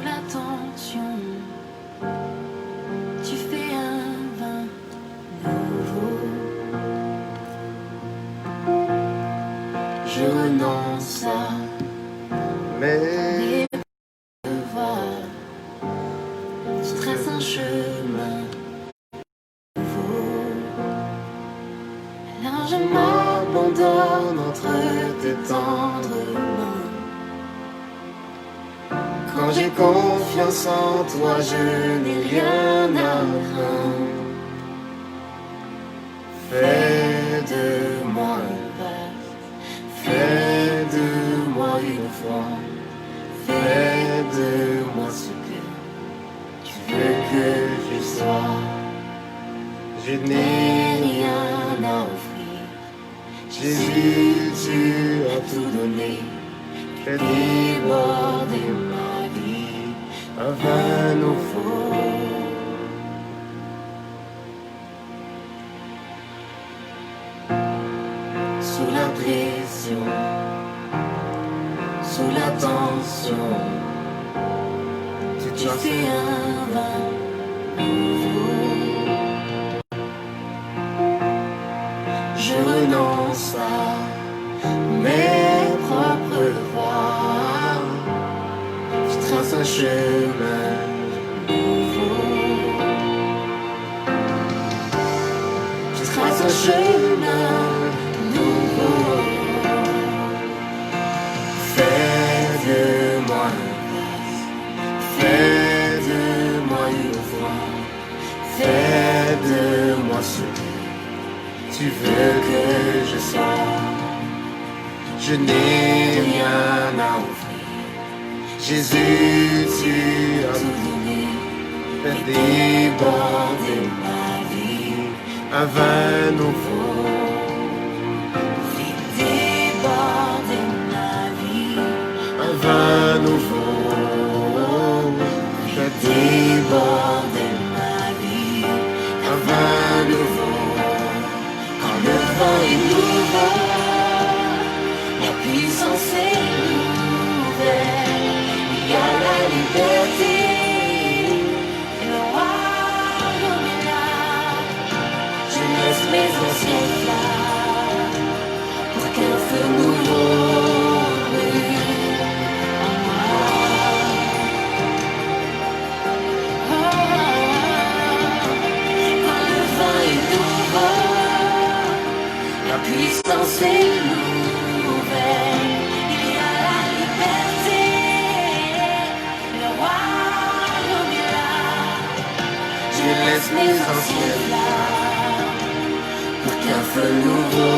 l'attention. Tu fais un vin nouveau. Je renonce à mes devoirs. Je trace un chemin nouveau. Alors je m'abandonne entre tes tendres mains. Quand j'ai confiance en toi, je n'ai rien à craindre. Fais de moi un vase, fais de moi une foi, fais de moi ce que tu veux que je sois. Je n'ai rien à offrir, Jésus, tu as tout donné. Fais déborder ma vie, un vin nouveau. Sous la pression, sous la tension, tu fais un vin nouveau. Je renonce à mes propres voies. Je trace un chemin nouveau. Je trace un chemin nouveau. Fais de moi un vase, fais de moi une foi, fais de moi ce que tu veux que je sois. Je n'ai rien à offrir, Jésus, tu as tout donné. Fais déborder ma vie, un vin nouveau. Fais déborder ma vie, un vin nouveau. Fais déborder ma vie, un vin nouveau. Quand le vin est nouveau, la puissance est nouvelle. Il y a la liberté, et le royaume est là. Je laisse mes anciennes flammes pour qu'un feu nouveau brûle en moi. Quand le vin est nouveau, la puissance est nouvelle. Il y a la liberté, le royaume est là. Je laisse mes anciennes flammes pour qu'un feu nouveau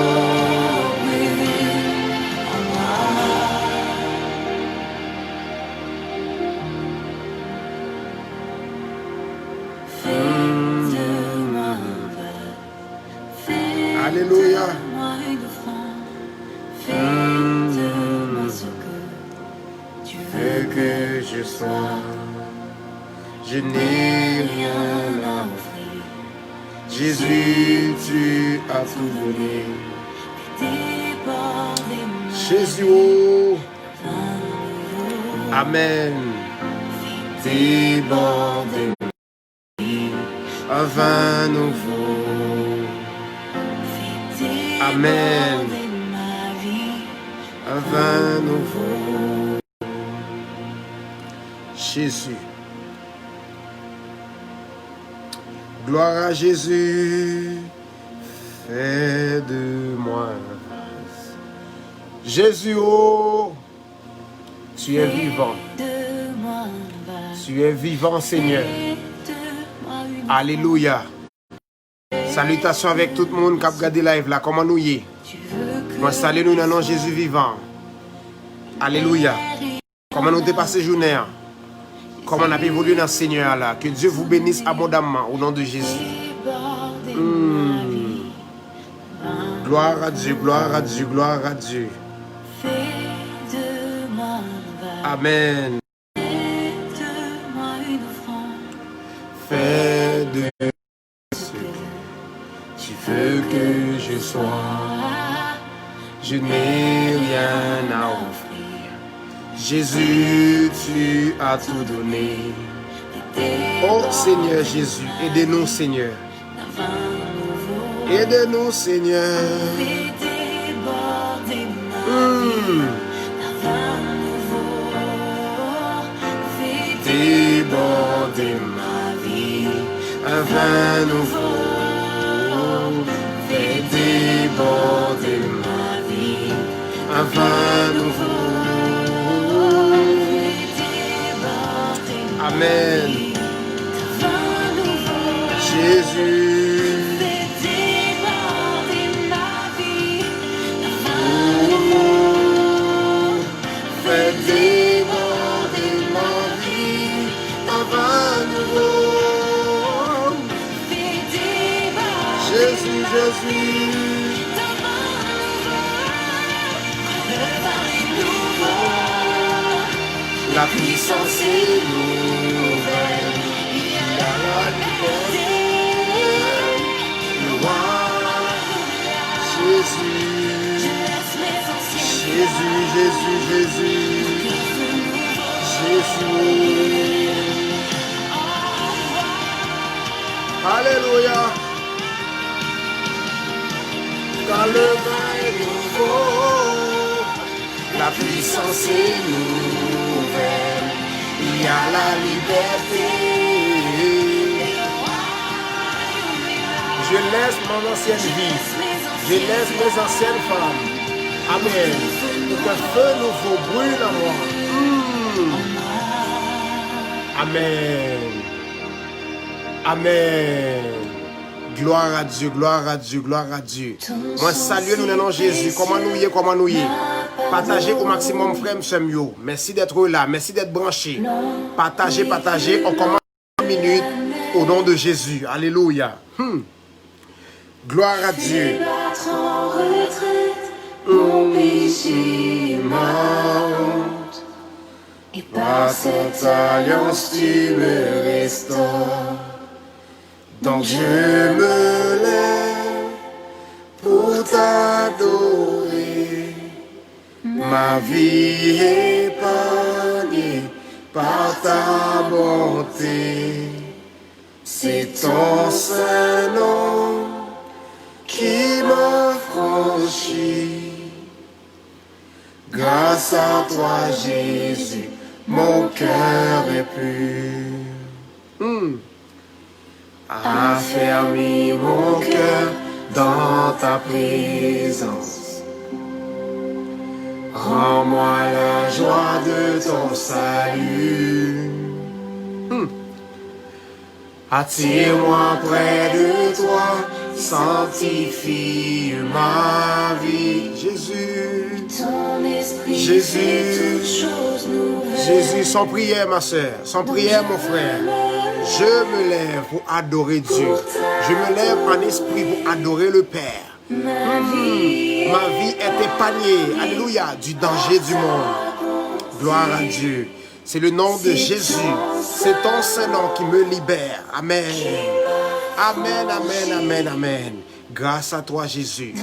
brûle en moi. Fais de moi un vase, fais Alléluia. de moi une offrande, fais de moi ce que tu veux que je sois. Je n'ai rien Rien à offrir, Jésus, tu as tout donné. déborder ma Jésus, oh, vin nouveau. Amen. Déborder ma vie, Un vin nouveau. Amen. déborder ma vie, Un vin nouveau. Jésus. Gloire à Jésus. Fais de moi un vase. Jésus, oh, tu es vivant. de moi un vase, Tu es vivant, Seigneur. de moi une Alléluia. Salutations avec tout le monde qui a regardé live là. Comment nous y est? tu veux que Moi, salut nous dans le nom de Jésus vivant. Alléluia. Comment nous dépassons journée? Comment on a évolué dans le Seigneur là? Que Dieu vous bénisse abondamment au nom de Jésus. déborder ma vie. Gloire à Dieu, gloire à Dieu, gloire à Dieu. Fais de moi un vase, Amen. fais de moi une offrande, Fais de ce que tu veux que je sois. Je n'ai rien à offrir. Jésus, tu as tout donné. Oh Seigneur Jésus, aidez-nous Seigneur. Aidez-nous Seigneur. Déborder ma vie, un vin nouveau. Fais déborder ma vie, un vin nouveau. Amen. Jésus. Fais déborder ma vie, un vin nouveau. Jésus, Jésus. La puissance est nouvelle, il y a la liberté, le roi, Jésus, Jésus, Jésus, Jésus, Jésus. Alléluia. Quand le vin est nouveau, la puissance est nouvelle, il y a la liberté. Je laisse mon ancienne vie, je laisse mes anciennes femmes. Amen. Pour qu'un feu nouveau brûle en moi. Amen. Amen. Gloire à Dieu, gloire à Dieu, gloire à Dieu. Moi, saluez nous dans le nom de Jésus. Comment nous y est, comment nous y est. Partagez au maximum, frère, monsieur Mio. Merci d'être là, merci d'être branché. Partagez, partagez. On commence en minute au nom de Jésus. Alléluia. Gloire à Dieu. Mon péché, ma honte, et par cette alliance tu me restaures. Donc je me lève pour t'adorer, ma vie épargnée par ta bonté. C'est ton saint nom qui m'a franchi. Grâce à toi Jésus, mon cœur est pur. Affermis mon cœur dans ta présence. Rends-moi la joie de ton salut. Attire-moi près de toi, sanctifie ma vie. Jésus, Jésus, Jésus, sans prière ma soeur, sans prière mon frère. Je me lève pour adorer Dieu. Je me lève en esprit pour adorer le Père. Ma vie est épargnée, alléluia, du danger du monde. Gloire à Dieu. C'est le nom de Jésus. C'est ton saint nom qui me libère. Amen. Amen, amen, amen, amen. Grâce à toi, Jésus.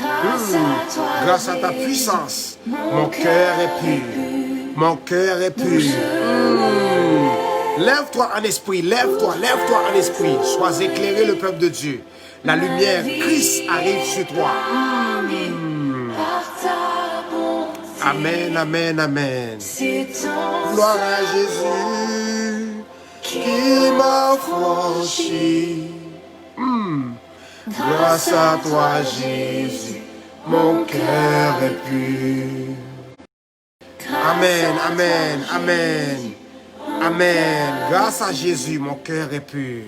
Grâce à ta puissance, mon cœur est pur. Mon cœur est pur. Lève-toi en esprit, lève-toi en esprit. Sois éclairé, le peuple de Dieu. La lumière, Christ arrive sur toi. Amen, amen, amen. Gloire à Jésus qui m'a franchi. Grâce à toi, Jésus, mon cœur est pur. Amen, amen, amen. Amen. Grâce à Jésus, mon cœur est pur.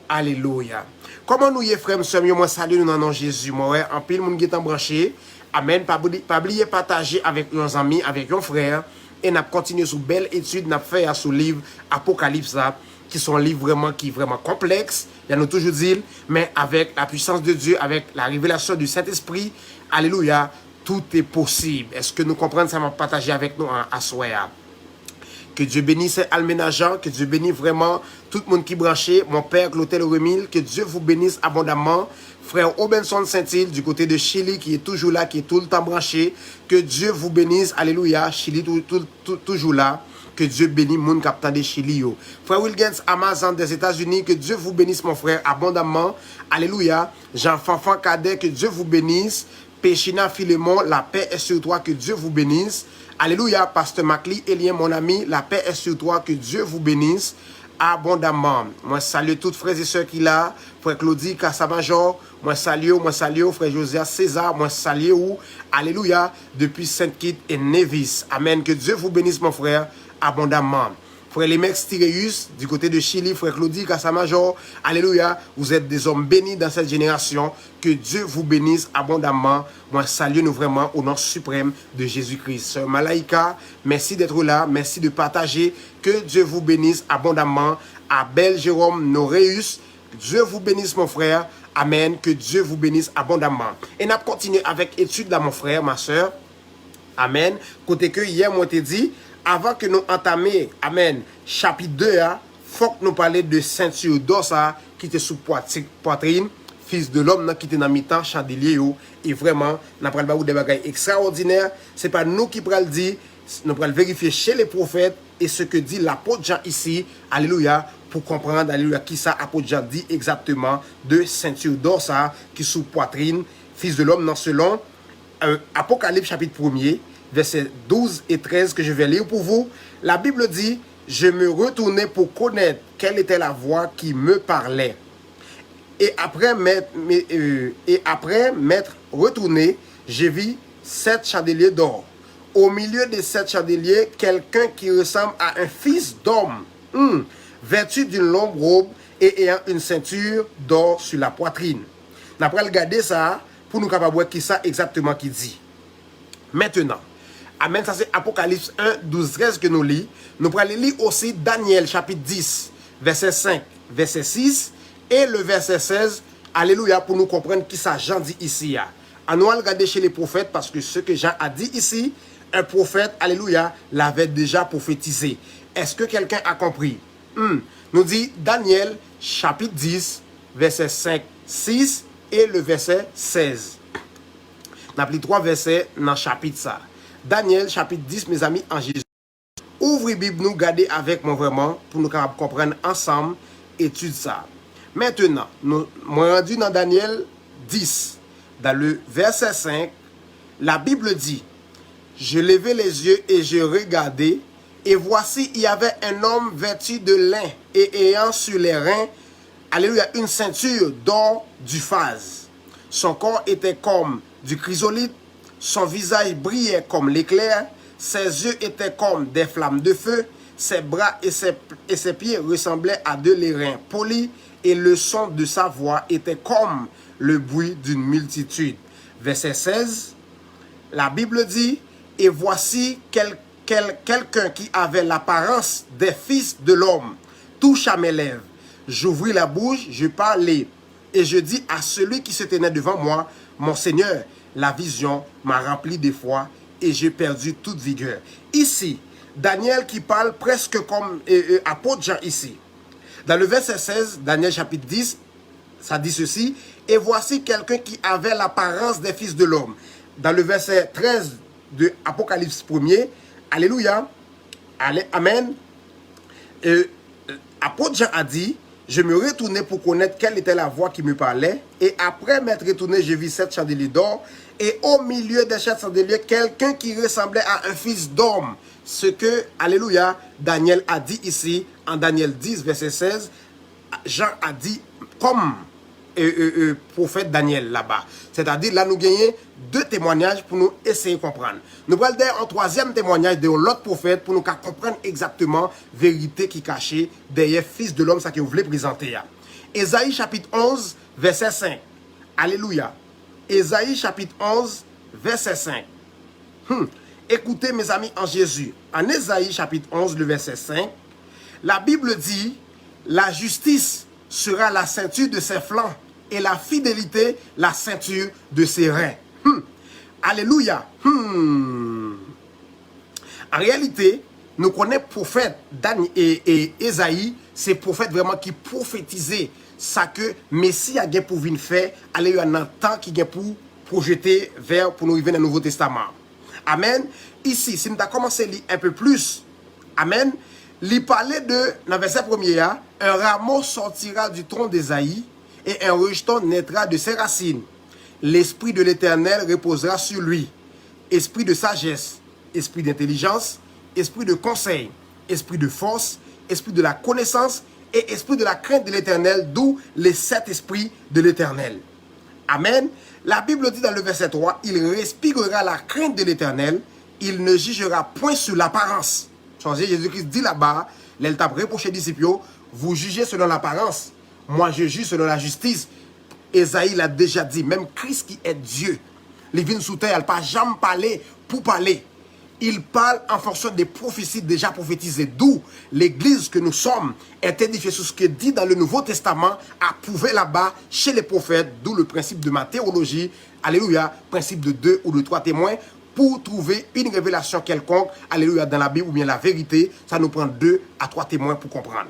Alléluia. Comment nous y est, frère, monsieur, moi salue nous dans le nom de Jésus. Moi, en pile, mon guet branché. Amen. Pas oublier partager avec nos amis, avec nos frères. Et nous continuer sur belle étude, nous fait sur le livre Apocalypse, qui sont livres vraiment complexes. Il y a nous toujours dit, mais avec la puissance de Dieu, avec la révélation du Saint-Esprit, alléluia, tout est possible. Est-ce que nous comprenons ça, m'a partagé avec nous à soir? Que Dieu bénisse Alménageant, que Dieu bénisse vraiment tout le monde qui branché, mon père Clotel Remil, que Dieu vous bénisse abondamment. Frère Obenson Saint-Île du côté de Chili qui est toujours là, qui est tout le temps branché. Que Dieu vous bénisse, alléluia, Chili toujours là. Que Dieu bénisse mon capitaine de Chili. Frère Wilgens Amazon des États-Unis, que Dieu vous bénisse mon frère abondamment. Alléluia. Jean-Fanfan Cadet, que Dieu vous bénisse. Péchina Philémon, la paix est sur toi, que Dieu vous bénisse. Alléluia. Pasteur Macli Elien, mon ami, la paix est sur toi, que Dieu vous bénisse abondamment. Moi salue toutes frères et sœurs qui là, frère Claudie Kassamajor, moi salue frère Josias César, moi salue ou alléluia depuis Sainte-Kitts et Nevis. Amen. Que Dieu vous bénisse mon frère abondamment. Frère Lemex Tyréus, du côté de Chili, frère Claudie Kassamajor, alléluia, vous êtes des hommes bénis dans cette génération. Que Dieu vous bénisse abondamment. Moi, salue nous vraiment au nom suprême de Jésus-Christ. Sœur Malaïka, merci d'être là, merci de partager. Que Dieu vous bénisse abondamment. Abel Jérôme Noréus, Dieu vous bénisse mon frère. Amen. Que Dieu vous bénisse abondamment. Et nous continuons avec étude là mon frère, ma soeur. Amen. Côté que hier, moi, t'ai dit, avant que nous entamions, amen, chapitre 2, il faut que nous parlions de ceinture d'or qui était sous poitrine, fils de l'homme qui était dans mi-temps, chandelier. Et vraiment, nous avons des bagages extraordinaires. Ce n'est pas nous qui prenons le dire, nous allons vérifier chez les prophètes et ce que dit l'apôtre Jean ici, alléluia, pour comprendre, alléluia, qui ça apôtre Jean dit exactement de ceinture d'or qui sous poitrine, fils de l'homme, selon Apocalypse chapitre 1er, versets 12 et 13 que je vais lire pour vous. La Bible dit, je me retournai pour connaître quelle était la voix qui me parlait. Et après m'être retourné, j'ai vu 7 chandeliers d'or. Au milieu de 7 chandeliers, quelqu'un qui ressemble à un fils d'homme, vêtu d'une longue robe et ayant une ceinture d'or sur la poitrine. Nous allons regarder ça pour nous capables de voir qui ça exactement qui dit. Maintenant, amen, ça c'est Apocalypse 1, 12, 13 que nous lisons. Nous allons lire aussi Daniel chapitre 10, verset 5, verset 6 et le verset 16. Alléluia, pour nous comprendre qui ça Jean dit ici. On va regarder chez les prophètes parce que ce que Jean a dit ici, un prophète, alléluia, l'avait déjà prophétisé. Est-ce que quelqu'un a compris? Nous dit Daniel chapitre 10, verset 5, 6 et le verset 16. Nous avons 3 versets dans le chapitre ça. Daniel chapitre 10, mes amis, en Jésus. Ouvrez Bible, nous garder avec moi vraiment pour nous comprendre ensemble, étude ça. Maintenant, nous rendu dans Daniel 10, dans le verset 5, la Bible dit, je levai les yeux et je regardai, et voici, il y avait un homme vêtu de lin et ayant sur les reins, alléluia, une ceinture d'or du phase. Son corps était comme du chrysolite, son visage brillait comme l'éclair, ses yeux étaient comme des flammes de feu, ses bras et ses pieds ressemblaient à de l'airain poli, et le son de sa voix était comme le bruit d'une multitude. Verset 16, la Bible dit, et voici quelqu'un qui avait l'apparence des fils de l'homme, toucha mes lèvres. J'ouvris la bouche, je parlais, et je dis à celui qui se tenait devant moi, mon Seigneur, la vision m'a rempli d'effroi et j'ai perdu toute vigueur. Ici, Daniel qui parle presque comme apôtre Jean ici. Dans le verset 16, Daniel chapitre 10, ça dit ceci, et voici quelqu'un qui avait l'apparence des fils de l'homme. Dans le verset 13 de Apocalypse 1er, alléluia, amen, apôtre Jean a dit, je me retournai pour connaître quelle était la voix qui me parlait. Et après m'être retourné, j'ai vu 7 chandeliers d'or. Et au milieu des 7 chandeliers, quelqu'un qui ressemblait à un fils d'homme. Ce que, alléluia, Daniel a dit ici, en Daniel 10, verset 16. Jean a dit comme prophète Daniel là-bas. C'est-à-dire, là, nous gagnons 2 témoignages pour nous essayer de comprendre. Nous allons dire un 3e témoignage de l'autre prophète pour nous comprendre exactement la vérité qui est cachée derrière fils de l'homme, ça que vous voulez présenter. Ésaïe chapitre 11, verset 5. Alléluia. Ésaïe chapitre 11, verset 5. Écoutez mes amis en Jésus. En Ésaïe chapitre 11, le verset 5, la Bible dit, la justice sera la ceinture de ses flancs et la fidélité la ceinture de ses reins. Alléluia. En réalité, nous connaissons prophète Daniel et Esaïe, c'est prophète vraiment qui prophétisait ça que Messie a pour venir faire, aller dans un temps qui a pour projeter vers pour nous arriver dans le Nouveau Testament. Amen. Ici, si nous avons commencé à lire un peu plus, amen, il parlait de, dans le verset 1er, un rameau sortira du tronc d'Esaïe et un rejeton naîtra de ses racines. L'esprit de l'Éternel reposera sur lui. Esprit de sagesse, esprit d'intelligence, esprit de conseil, esprit de force, esprit de la connaissance et esprit de la crainte de l'Éternel, d'où les 7 esprits de l'Éternel. Amen. La Bible dit dans le verset 3, il respirera la crainte de l'Éternel, il ne jugera point sur l'apparence. Jésus-Christ dit là-bas, il t'a reproché aux disciples, vous jugez selon l'apparence, moi je juge selon la justice. Esaïe l'a déjà dit, même Christ qui est Dieu, il vient sous terre, il n'a pas jamais parlé pour parler. Il parle en fonction des prophéties déjà prophétisées, d'où l'église que nous sommes est édifiée sur ce que dit dans le Nouveau Testament, approuvé là-bas chez les prophètes, d'où le principe de ma théologie, alléluia, principe de 2 ou de 3 témoins, pour trouver une révélation quelconque, alléluia, dans la Bible ou bien la vérité, ça nous prend 2 à 3 témoins pour comprendre.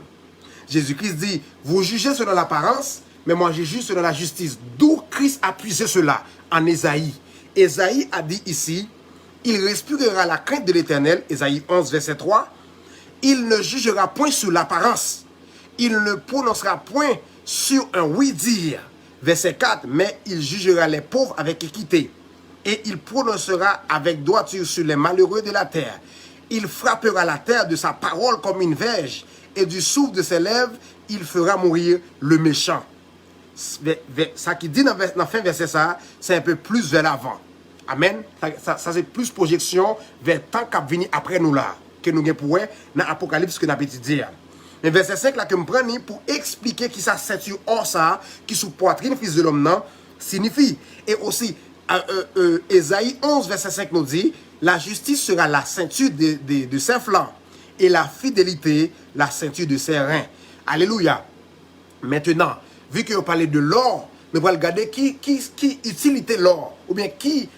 Jésus-Christ dit, vous jugez selon l'apparence, mais moi je juge selon la justice. D'où Christ a puisé cela en Esaïe. Esaïe a dit ici, il respirera la crainte de l'Éternel, Esaïe 11, verset 3. Il ne jugera point sur l'apparence. Il ne prononcera point sur un oui-dire. Verset 4, mais il jugera les pauvres avec équité. Et il prononcera avec droiture sur les malheureux de la terre. Il frappera la terre de sa parole comme une verge. Et du souffle de ses lèvres, il fera mourir le méchant. Ça qui dit dans la fin verset ça, c'est un peu plus vers l'avant. Amen. Ça c'est plus projection vers le temps qui va venir après nous là. Que nous avons dans l'Apocalypse que nous avons étudié. Mais verset 5 là que je prends pour expliquer qui ça ceinture or ça, qui sous poitrine fils de l'homme signifie. Et aussi, Esaïe 11 verset 5 nous dit, la justice sera la ceinture de ses flancs et la fidélité la ceinture de ses reins. Alléluia. Maintenant, vu que vous parlez de l'or, nous allons regarder qui utilité l'or, ou bien qui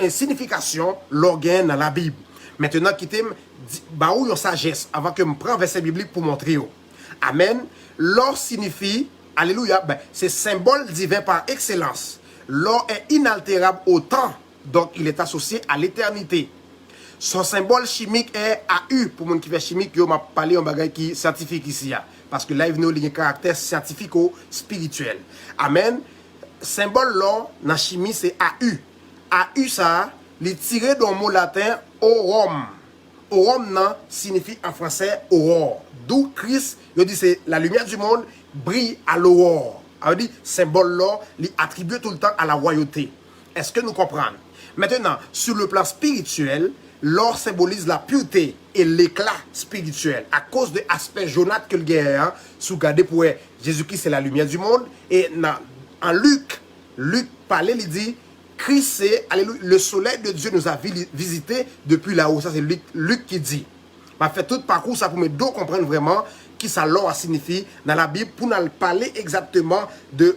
signification l'or gagne dans la Bible. Maintenant, qui t'aime, bah où yon sagesse, avant que je prenne verset biblique pour montrer. Amen. L'or signifie, alléluia, ben, c'est symbole divin par excellence. L'or est inaltérable au temps, donc il est associé à l'éternité. Son symbole chimique est AU. Pour les gens qui fait chimique, je vais parler d'un bagage qui est scientifique ici. Parce que là, il y a un caractère scientifico-spirituel. Amen. Symbole l'or dans la chimie, c'est AU. AU, ça, il est tiré d'un mot latin aurum. Aurum signifie en français aurore. D'où Christ, il dit c'est la lumière du monde brille à l'aurore. Il dit symbole l'or, il est attribué tout le temps à la royauté. Est-ce que nous comprenons? Maintenant, sur le plan spirituel, l'or symbolise la pureté et l'éclat spirituel à cause de l'aspect jaunâtre que le gars sous gardé pour Jésus-Christ c'est la lumière du monde. Et en Luc parlait, il dit Christ c'est le soleil de Dieu nous a visité depuis là-haut. Ça c'est Luc qui dit. m'a fait tout parcours ça pour me comprendre vraiment qui ça l'or signifie dans la Bible pour nous parler exactement de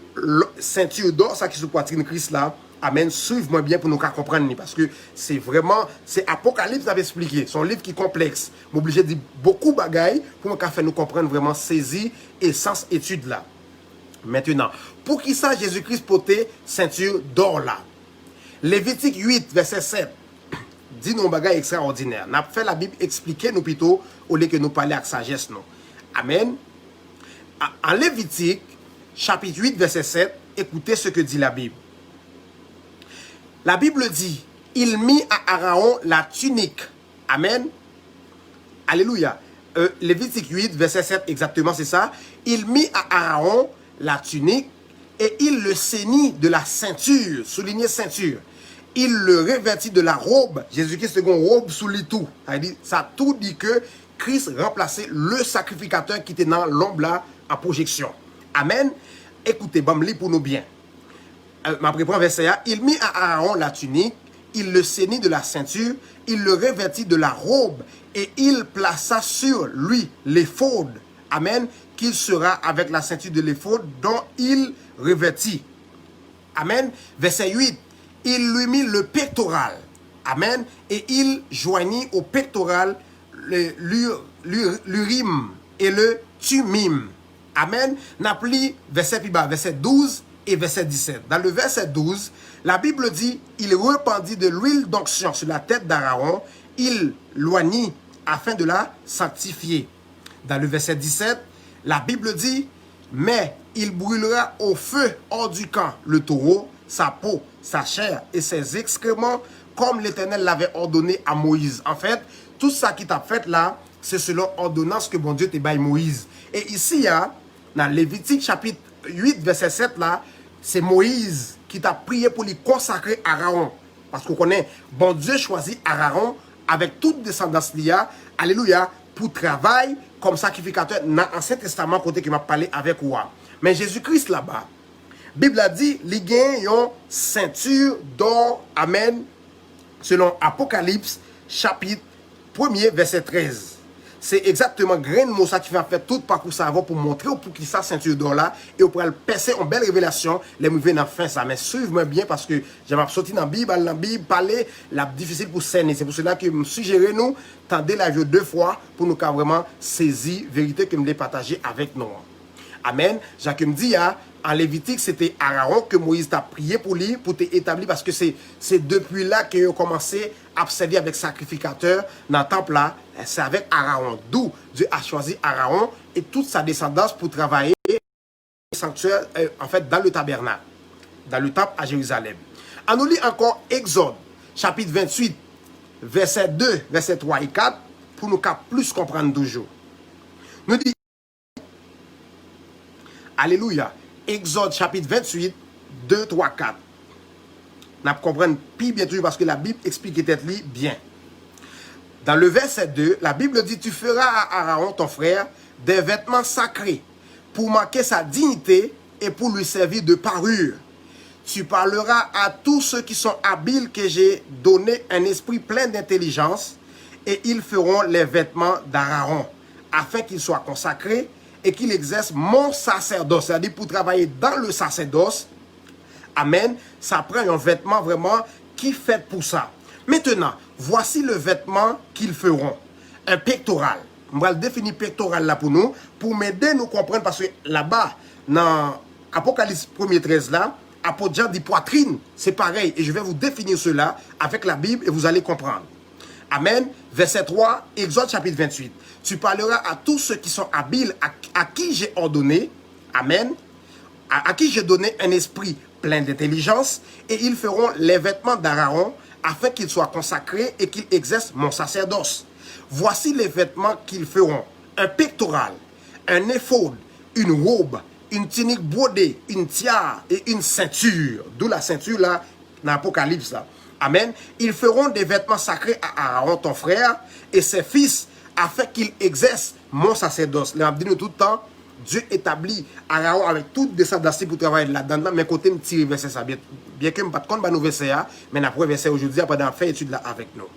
ceinture d'or ça qui sous poitrine Christ là. Amen. Suivez-moi bien pour nous comprendre parce que c'est vraiment, c'est Apocalypse avait expliqué. C'est un livre qui est complexe. M'obligé de dire beaucoup de bagailles pour nous faire nous comprendre vraiment saisir et sens étude là. Maintenant, pour qui ça Jésus-Christ portait ceinture d'or là? Lévitique 8, verset 7, dit nous bagaille extraordinaire. N'a fait la Bible expliquer nous plutôt au lieu que nous parler avec sagesse non. Amen. En Lévitique, chapitre 8, verset 7, écoutez ce que dit la Bible. La Bible dit, il mit à Aaron la tunique. Amen. Alléluia. Lévitique 8, verset 7, exactement, c'est ça. Il mit à Aaron la tunique et il le ceignit de la ceinture, souligné ceinture. Il le revêtit de la robe. Jésus-Christ second robe sous le tout. Ça tout dit que Christ remplaçait le sacrificateur qui était dans l'ombre là en projection. Amen. Écoutez, bam, lis pour nous bien. Ma reprend verset A. Il mit à Aaron la tunique, il le ceignit de la ceinture, il le revêtit de la robe et il plaça sur lui l'éphod. Amen. Qu'il sera avec la ceinture de l'éphod dont il revêtit. Amen. Verset 8. Il lui mit le pectoral. Amen. Et il joignit au pectoral l'Urim et le Tumim. Amen. N'a pris verset plus bas, verset 12 et verset 17. Dans le verset 12, la Bible dit, il répandit de l'huile d'onction sur la tête d'Aaron, il l'oignit afin de la sanctifier. Dans le verset 17, la Bible dit, mais il brûlera au feu hors du camp le taureau, sa peau, sa chair et ses excréments, comme l'Éternel l'avait ordonné à Moïse. En fait, tout ça qui t'a fait là, c'est selon ordonnance que bon Dieu t'a baillé Moïse. Et ici, dans Lévitique chapitre 8, verset 7, là, c'est Moïse qui t'a prié pour lui consacrer Aaron. Parce qu'on connaît, bon Dieu choisit Aaron avec toute descendance liée, alléluia, pour travail comme sacrificateur dans l'Ancien Testament, côté qui m'a parlé avec moi. Mais Jésus-Christ là-bas, Bible a dit, il y a une ceinture d'or, amen, selon Apocalypse, chapitre 1er, verset 13. C'est exactement grain de mot ça qui va faire tout parcours ça pour montrer pour qui ça ceinture d'or là et on pourra le percer en belle révélation les mouvements dans fin ça. Mais suivez-moi bien parce que j'avais sorti dans la Bible parler la difficile pour cerner. C'est pour cela que me suggérer nous tendez la vidéo 2 fois pour nous vraiment saisir vérité que me les partager avec nous. Amen. Jacques me dit en Lévitique, c'était Aaron que Moïse t'a prié pour lui, pour t'établir, parce que c'est depuis là qu'il a commencé à servir avec sacrificateur dans le temple là. C'est avec Aaron. D'où Dieu a choisi Aaron et toute sa descendance pour travailler au sanctuaire, en fait, dans le tabernacle, dans le temple à Jérusalem. On nous lit encore Exode, chapitre 28, verset 2, verset 3 et 4, pour nous plus comprendre toujours. Nous dit, alléluia. Exode chapitre 28, 2, 3, 4. Nous comprenons plus bien toujours parce que la Bible explique peut-être bien. Dans le verset 2, la Bible dit, tu feras à Aaron ton frère des vêtements sacrés pour marquer sa dignité et pour lui servir de parure. Tu parleras à tous ceux qui sont habiles que j'ai donné un esprit plein d'intelligence et ils feront les vêtements d'Aaron afin qu'il soit consacré et qu'il exerce mon sacerdoce, c'est-à-dire pour travailler dans le sacerdoce. Amen. Ça prend un vêtement vraiment qui fait pour ça. Maintenant, voici le vêtement qu'ils feront. Un pectoral. On va le définir pectoral là pour nous, pour m'aider à nous comprendre, parce que là-bas, dans Apocalypse 1er 13 là, apôtre Jean dit poitrine, c'est pareil. Et je vais vous définir cela avec la Bible et vous allez comprendre. Amen. Verset 3, Exode chapitre 28. Tu parleras à tous ceux qui sont habiles, à qui j'ai ordonné, amen, à qui j'ai donné un esprit plein d'intelligence, et ils feront les vêtements d'Aaron, afin qu'ils soient consacrés et qu'ils exercent mon sacerdoce. Voici les vêtements qu'ils feront. Un pectoral, un éphod, une robe, une tunique brodée, une tiare et une ceinture. D'où la ceinture là, dans l'Apocalypse là. Amen. Ils feront des vêtements sacrés à Aaron, ton frère, et ses fils, afin qu'ils exercent mon sacerdoce. Nous dit tout le temps, Dieu établit Aaron avec toute descendance pour travailler là-dedans. Mais côté me tire verset ça. Bien que je ne sais pas de nos versets, mais après verset aujourd'hui, après d'en faire étude là avec nous.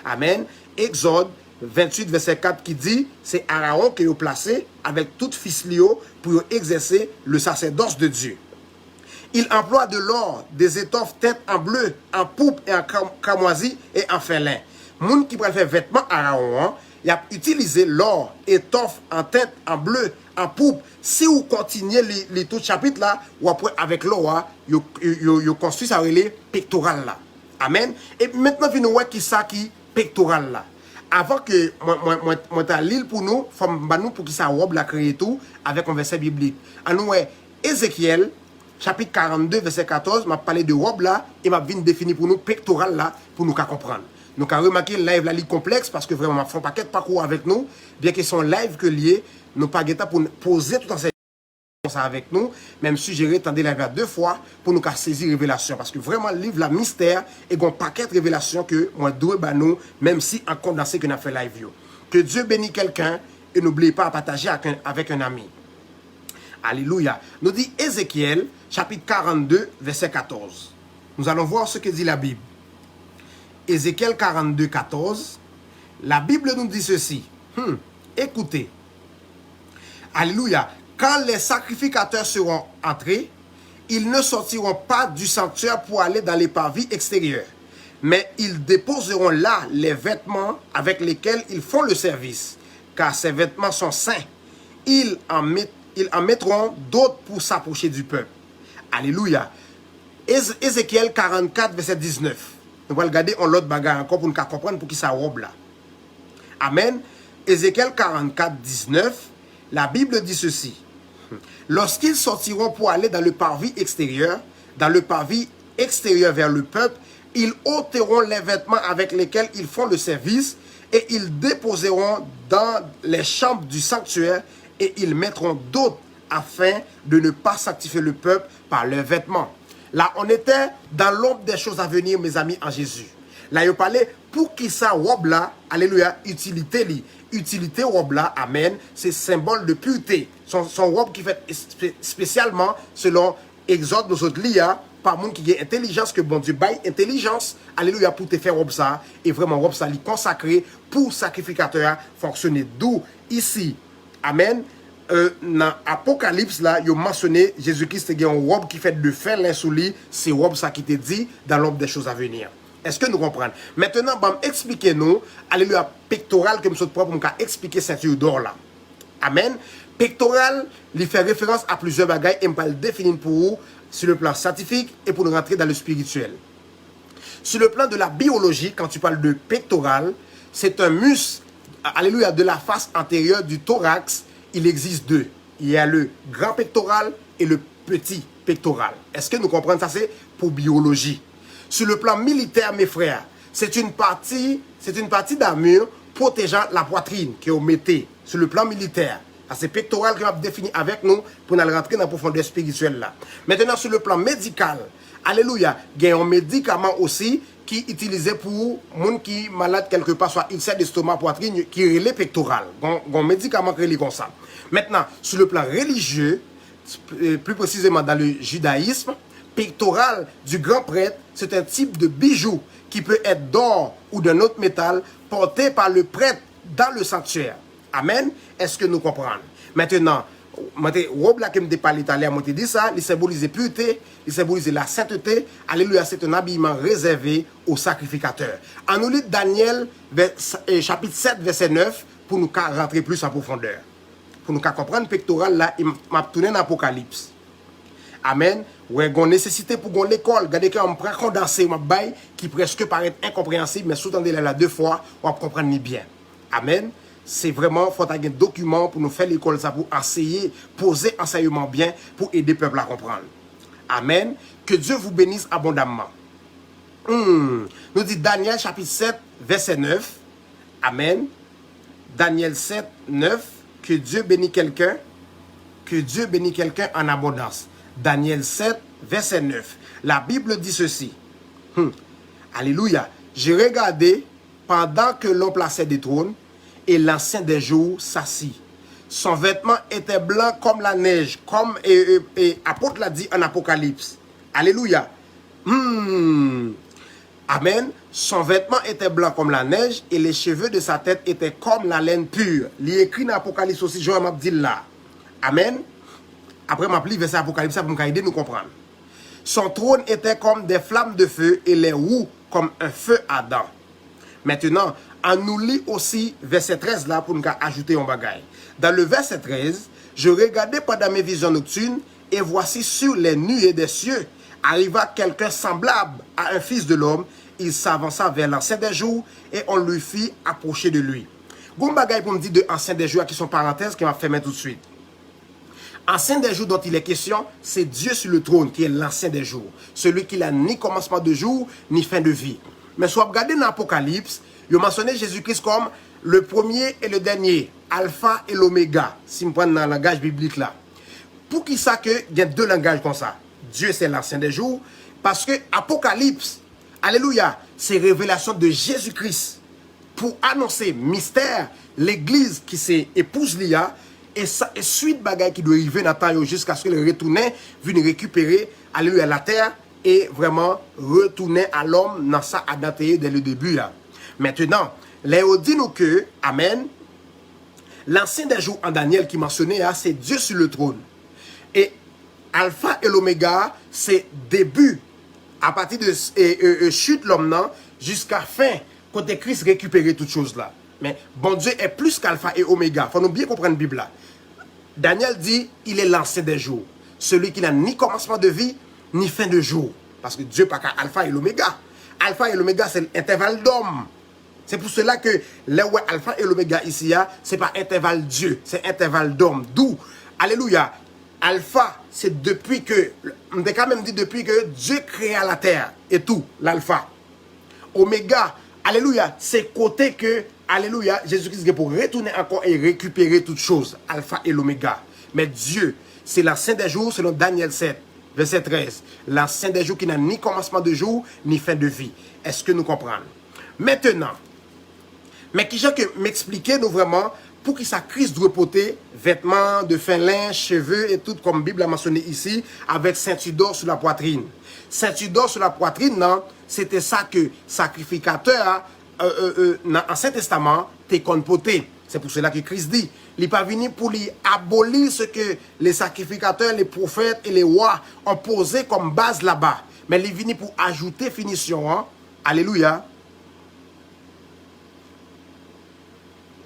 Amen. Exode 28, verset 4 qui dit, c'est Aaron qui est placé avec tout fils Léo pour exercer le sacerdoce de Dieu. Il emploie de l'or, des étoffes teintes en bleu, en pourpre et en cramoisi et en félin. Moun qui préfère vêtements Aaron, il a utilisé l'or, étoffe en teinte en bleu, en pourpre. Si vous continuez les tout chapitres là, ou après avec l'or, vous construisez ça les pectoral là. Amen. Et maintenant, vous voyez qui ça qui pectoral là. Avant que moi ta l'île pour nous, pour qui ça robe la créer tout avec un verset biblique. En nous Ézéchiel chapitre 42 verset 14 m'a parlé de robe là et m'a venu définir pour nous pectoral là pour nous comprendre. Nous avons remarqué le live la ligne complexe parce que vraiment, on fait un paquet de parcours avec nous, bien qu'ils sont live que liés, nous pas pour poser tout en ça avec nous, même suggérer tendez la vers 2 fois pour nous saisir révélation. Parce que vraiment, le livre, la mystère, et un paquet de révélations que moi dois nous, même si en condensé que nous avons fait live. Que Dieu bénisse quelqu'un et n'oubliez pas à partager avec un ami. Alléluia. Nous dit Ézéchiel, chapitre 42, verset 14. Nous allons voir ce que dit la Bible. Ézéchiel 42, 14, la Bible nous dit ceci. Écoutez. Alléluia. Quand les sacrificateurs seront entrés, ils ne sortiront pas du sanctuaire pour aller dans les parvis extérieurs. Mais ils déposeront là les vêtements avec lesquels ils font le service, car ces vêtements sont saints. Ils en mettront d'autres pour s'approcher du peuple. Alléluia. Ézéchiel 44, verset 19. Nous allons regarder en l'autre bagarre encore pour nous comprendre pour qui ça robe là. Amen. Ézéchiel 44, 19. La Bible dit ceci. Lorsqu'ils sortiront pour aller dans le parvis extérieur vers le peuple, ils ôteront les vêtements avec lesquels ils font le service et ils déposeront dans les chambres du sanctuaire et ils mettront d'autres afin de ne pas sanctifier le peuple par leurs vêtements. Là, on était dans l'ombre des choses à venir, mes amis, en Jésus. Là, il parlait pour qui ça robe là, alléluia, utilité li. Utilité robe là, amen, c'est symbole de pureté. Son robe qui fait spécialement selon Exode, nous autres lia, par monde qui a intelligence, que bon Dieu baille intelligence, alléluia, pour te faire robe ça, et vraiment robe ça li consacré pour sacrificateur fonctionner. D'où ici, amen, dans Apocalypse là, il a mentionné Jésus-Christ a une robe qui fait de fer l'insouli, c'est robe ça qui te dit dans l'ombre des choses à venir. Est-ce que nous comprenons? Maintenant, expliquez-nous, alléluia, pectoral, que nous sommes propres, pour expliquer ceinture d'or là. Amen. Pectoral, il fait référence à plusieurs bagages et je vais le définir pour vous sur le plan scientifique et pour nous rentrer dans le spirituel. Sur le plan de la biologie, quand tu parles de pectoral, c'est un muscle, alléluia, de la face antérieure du thorax. Il existe deux. Il y a le grand pectoral et le petit pectoral. Est-ce que nous comprenons ça? C'est pour biologie. Sur le plan militaire, mes frères, c'est une partie d'armure protégeant la poitrine que vous mettez sur le plan militaire. C'est pectoral qui va définir avec nous pour nous rentrer dans la profondeur spirituelle là. Maintenant, sur le plan médical, alléluia, il y a un médicament aussi qui est utilisé pour les gens qui sont malades quelque part, soit ulcère d'estomac, poitrine, qui est le pectoral. Il y a un médicament qui est comme ça. Maintenant, sur le plan religieux, plus précisément dans le judaïsme, pectoral du grand prêtre, c'est un type de bijou qui peut être d'or ou d'un autre métal porté par le prêtre dans le sanctuaire. Amen. Est-ce que nous comprenons? Maintenant, robe là que je parlé tout à l'heure, je dit ça, il symbolise la pureté, il symbolise la sainteté. Alléluia, c'est un habillement réservé aux sacrificateurs. En nous lit Daniel, chapitre 7, verset 9, pour nous rentrer plus en profondeur. Pour nous comprendre, pectoral là, il m'a tourné dans l'Apocalypse. Amen. Ouais, gon nécessité pour gon l'école, regardez que on prend condensé ma bail qui presque paraît incompréhensible, mais sous-tendez là deux fois, on va comprendre bien. Amen. C'est vraiment faut avoir un document pour nous faire l'école ça pour enseigner, poser enseignement bien pour aider le peuple à comprendre. Amen. Que Dieu vous bénisse abondamment. Nous dit Daniel chapitre 7 verset 9. Amen. Daniel 7 9, que Dieu bénisse quelqu'un, que Dieu bénisse quelqu'un en abondance. Daniel 7, verset 9. La Bible dit ceci. Alléluia. J'ai regardé pendant que l'on plaçait des trônes et l'ancien des jours s'assit. Son vêtement était blanc comme la neige, comme apôtre l'a dit en Apocalypse. Alléluia. Amen. Son vêtement était blanc comme la neige et les cheveux de sa tête étaient comme la laine pure. Il est écrit dans Apocalypse aussi, Joël m'a dit là. Amen. Après, je vais verset Apocalypse pour nous aider nous comprendre. Son trône était comme des flammes de feu et les roues comme un feu ardent. Maintenant, on nous lit aussi verset 13 là pour nous ajouter un bagage. Dans le verset 13, je regardais pendant mes visions nocturnes et voici sur les nuées des cieux arriva quelqu'un semblable à un fils de l'homme. Il s'avança vers l'ancien des jours et on lui fit approcher de lui. Gon bagage pour me dire de ancien des jours qui sont parenthèses qui m'a fait mettre tout de suite. Ancien des jours dont il est question, c'est Dieu sur le trône qui est l'ancien des jours. Celui qui n'a ni commencement de jour, ni fin de vie. Mais si vous regardez dans l'Apocalypse, il a mentionné Jésus-Christ comme le premier et le dernier, Alpha et l'Oméga, si vous prenez dans le langage biblique là. Pour qui ça que il y a deux langages comme ça? Dieu c'est l'ancien des jours, parce que Apocalypse, alléluia, c'est révélation de Jésus-Christ pour annoncer mystère, l'église qui s'est épouse l'IA, et suite bagaille qui doit arriver dans le temps jusqu'à ce qu'elle retourne, vienne récupérer, alléluia, la terre et vraiment retourner à l'homme dans sa identité dès le début là. Maintenant, Léo dit nous que, amen, l'ancien des jours en Daniel qui mentionnait, c'est Dieu sur le trône. Et Alpha et l'Oméga, c'est début. À partir de chute l'homme, jusqu'à fin, côté Christ récupérer toutes choses là. Mais bon Dieu est plus qu'alpha et oméga. Il faut nous bien comprendre la Bible là. Daniel dit, il est l'ancien des jours. Celui qui n'a ni commencement de vie, ni fin de jour. Parce que Dieu n'est pas qu'à alpha et l'oméga. Alpha et l'oméga, c'est l'intervalle d'homme. C'est pour cela que là où alpha et l'oméga ici, ce n'est pas intervalle Dieu, c'est intervalle d'homme. D'où, alléluia, alpha, c'est depuis que, on a quand même dit depuis que Dieu créa la terre et tout, l'alpha. Oméga, alléluia, c'est côté que, alléluia, Jésus-Christ est pour retourner encore et récupérer toutes choses, alpha et l'oméga. Mais Dieu, c'est l'ancien des jours, selon Daniel 7, verset 13. L'ancien des jours qui n'a ni commencement de jour, ni fin de vie. Est-ce que nous comprenons? Maintenant, mais qui j'ai que m'expliquer nous vraiment pour qui sa crise doit porter vêtements de fin linge, cheveux et tout comme Bible a mentionné ici avec ceinture d'or sur la poitrine. Ceinture d'or sur la poitrine, non, c'était ça que sacrificateur dans l'Ancien Testament t'es qu'on porter. C'est pour cela que Christ dit, il n'est pas venu pour lui abolir ce que les sacrificateurs, les prophètes et les rois ont posé comme base là-bas. Mais il est venu pour ajouter finition. Hein? Alléluia.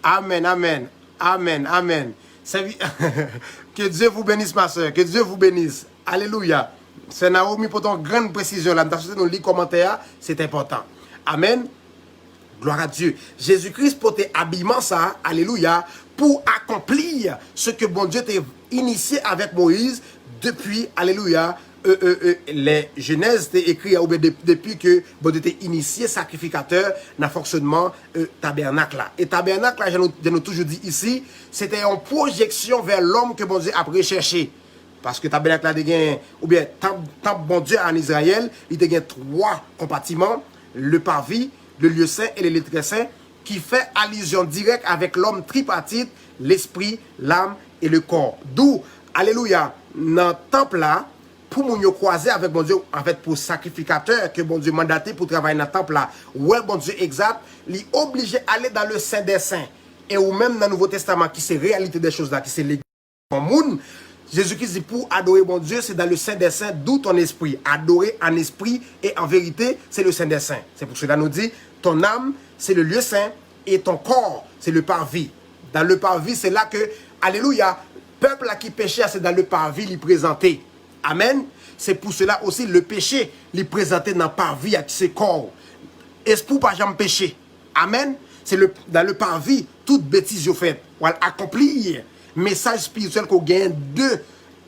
Amen, amen, amen, amen. Que Dieu vous bénisse, ma soeur. Que Dieu vous bénisse. Alléluia. C'est Naomi pour ton grande précision. Là, dans les commentaires, c'est important. Amen. Gloire à Dieu. Jésus-Christ portait habillement ça, alléluia, pour accomplir ce que bon Dieu t'a initié avec Moïse depuis, alléluia, les Genèse t'est écrit depuis que bon Dieu t'a initié sacrificateur dans le fonctionnement tabernacle là. Et tabernacle là, je nous toujours dit ici, c'était une projection vers l'homme que bon Dieu a recherché. Parce que tabernacle là, ou bien tant bon Dieu en Israël, il y a 3 compartiments, le parvis, le lieu saint et le lieu très saint, qui fait allusion directe avec l'homme tripartite, l'esprit, l'âme et le corps. D'où, alléluia, dans le temple là, pour nous croiser avec bon Dieu, en fait, pour sacrificateur que bon Dieu mandaté pour travailler dans le temple là, ouais, bon Dieu exact, il est obligé d'aller dans le Saint des Saints. Et ou même dans le Nouveau Testament, qui c'est réalité des choses là, qui c'est l'église monde. Jésus-Christ dit pour adorer bon Dieu, c'est dans le Saint des Saints, d'où ton esprit. Adorer en esprit et en vérité, c'est le Saint des Saints. C'est pour cela nous dit, ton âme, c'est le lieu saint et ton corps, c'est le parvis. Dans le parvis, c'est là que, alléluia, peuple qui péchait, c'est dans le parvis, il présenté. Amen. C'est pour cela aussi, le péché, il présenté dans le parvis, à ses corps. Esprit pas jamais péché. Amen. C'est dans le parvis, toute bêtise fait. Ou accomplir message spirituel qu'on gagne de,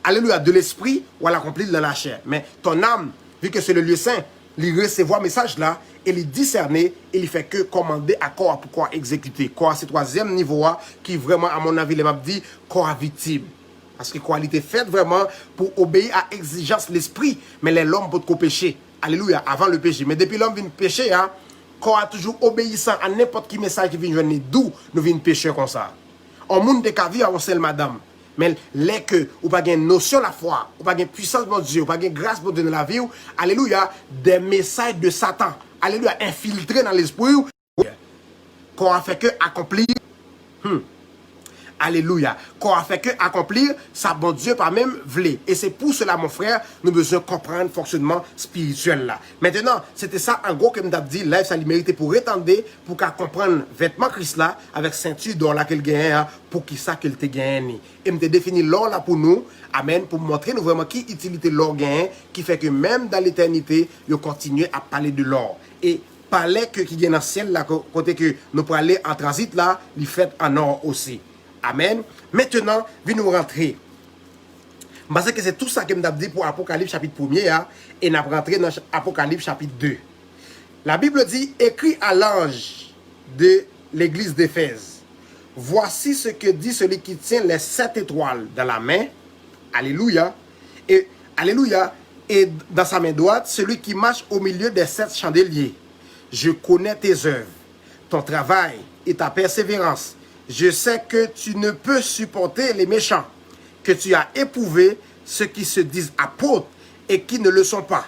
alléluia, de l'esprit, ou à l'accomplir dans la chair. Mais ton âme, vu que c'est le lieu saint, il recevoir message là, et il discerner, et il fait que commander à corps pour quoi exécuter. Corps, c'est 3e niveau qui vraiment, à mon avis, les m'a dit, corps victime. Parce que quoi, il était fait vraiment pour obéir à l'exigence de l'esprit, mais l'homme peut pécher. Alléluia, avant le péché. Mais depuis l'homme vient pécher, hein, corps a toujours obéissant à n'importe qui message qui vient joindre, d'où nous vient pécher comme ça. On monde de caviar, on sait madame. Mais les que, ou pas de notion de la foi, ou pas de puissance de Dieu, ou pas de grâce de Dieu dans la vie, alléluia, des messages de Satan, alléluia, infiltrés dans l'esprit, qu'on a fait que accomplir, alléluia, qu'on a fait que accomplir, ça bon Dieu par même voulait. Et c'est pour cela, mon frère, nous besoin comprendre le fonctionnement spirituel là. Maintenant, c'était ça, en gros, comme d'abord dit, là, ça lui méritait pour étendre, pour qu'à comprendre vêtement Christ là, avec ceinture d'or là qu'il gagne, pour qui ça qu'il te gagne. Et me définir l'or là pour nous, amen, pour montrer nous vraiment qui utilité l'or gagne, qui fait que même dans l'éternité, il continue à parler de l'or. Et parler que qui gagne dans le ciel là, côté que nous pour aller en transit là, il fait en or aussi. Amen. Maintenant, venons rentrer. Parce que c'est tout ça que je dit pour Apocalypse chapitre 1er, et nous allons rentrer dans Apocalypse chapitre 2. La Bible dit, écrit à l'ange de l'église d'Éphèse, voici ce que dit celui qui tient les 7 étoiles dans la main, alléluia, et dans sa main droite, celui qui marche au milieu des 7 chandeliers. Je connais tes œuvres, ton travail et ta persévérance. Je sais que tu ne peux supporter les méchants, que tu as éprouvé ceux qui se disent apôtres et qui ne le sont pas.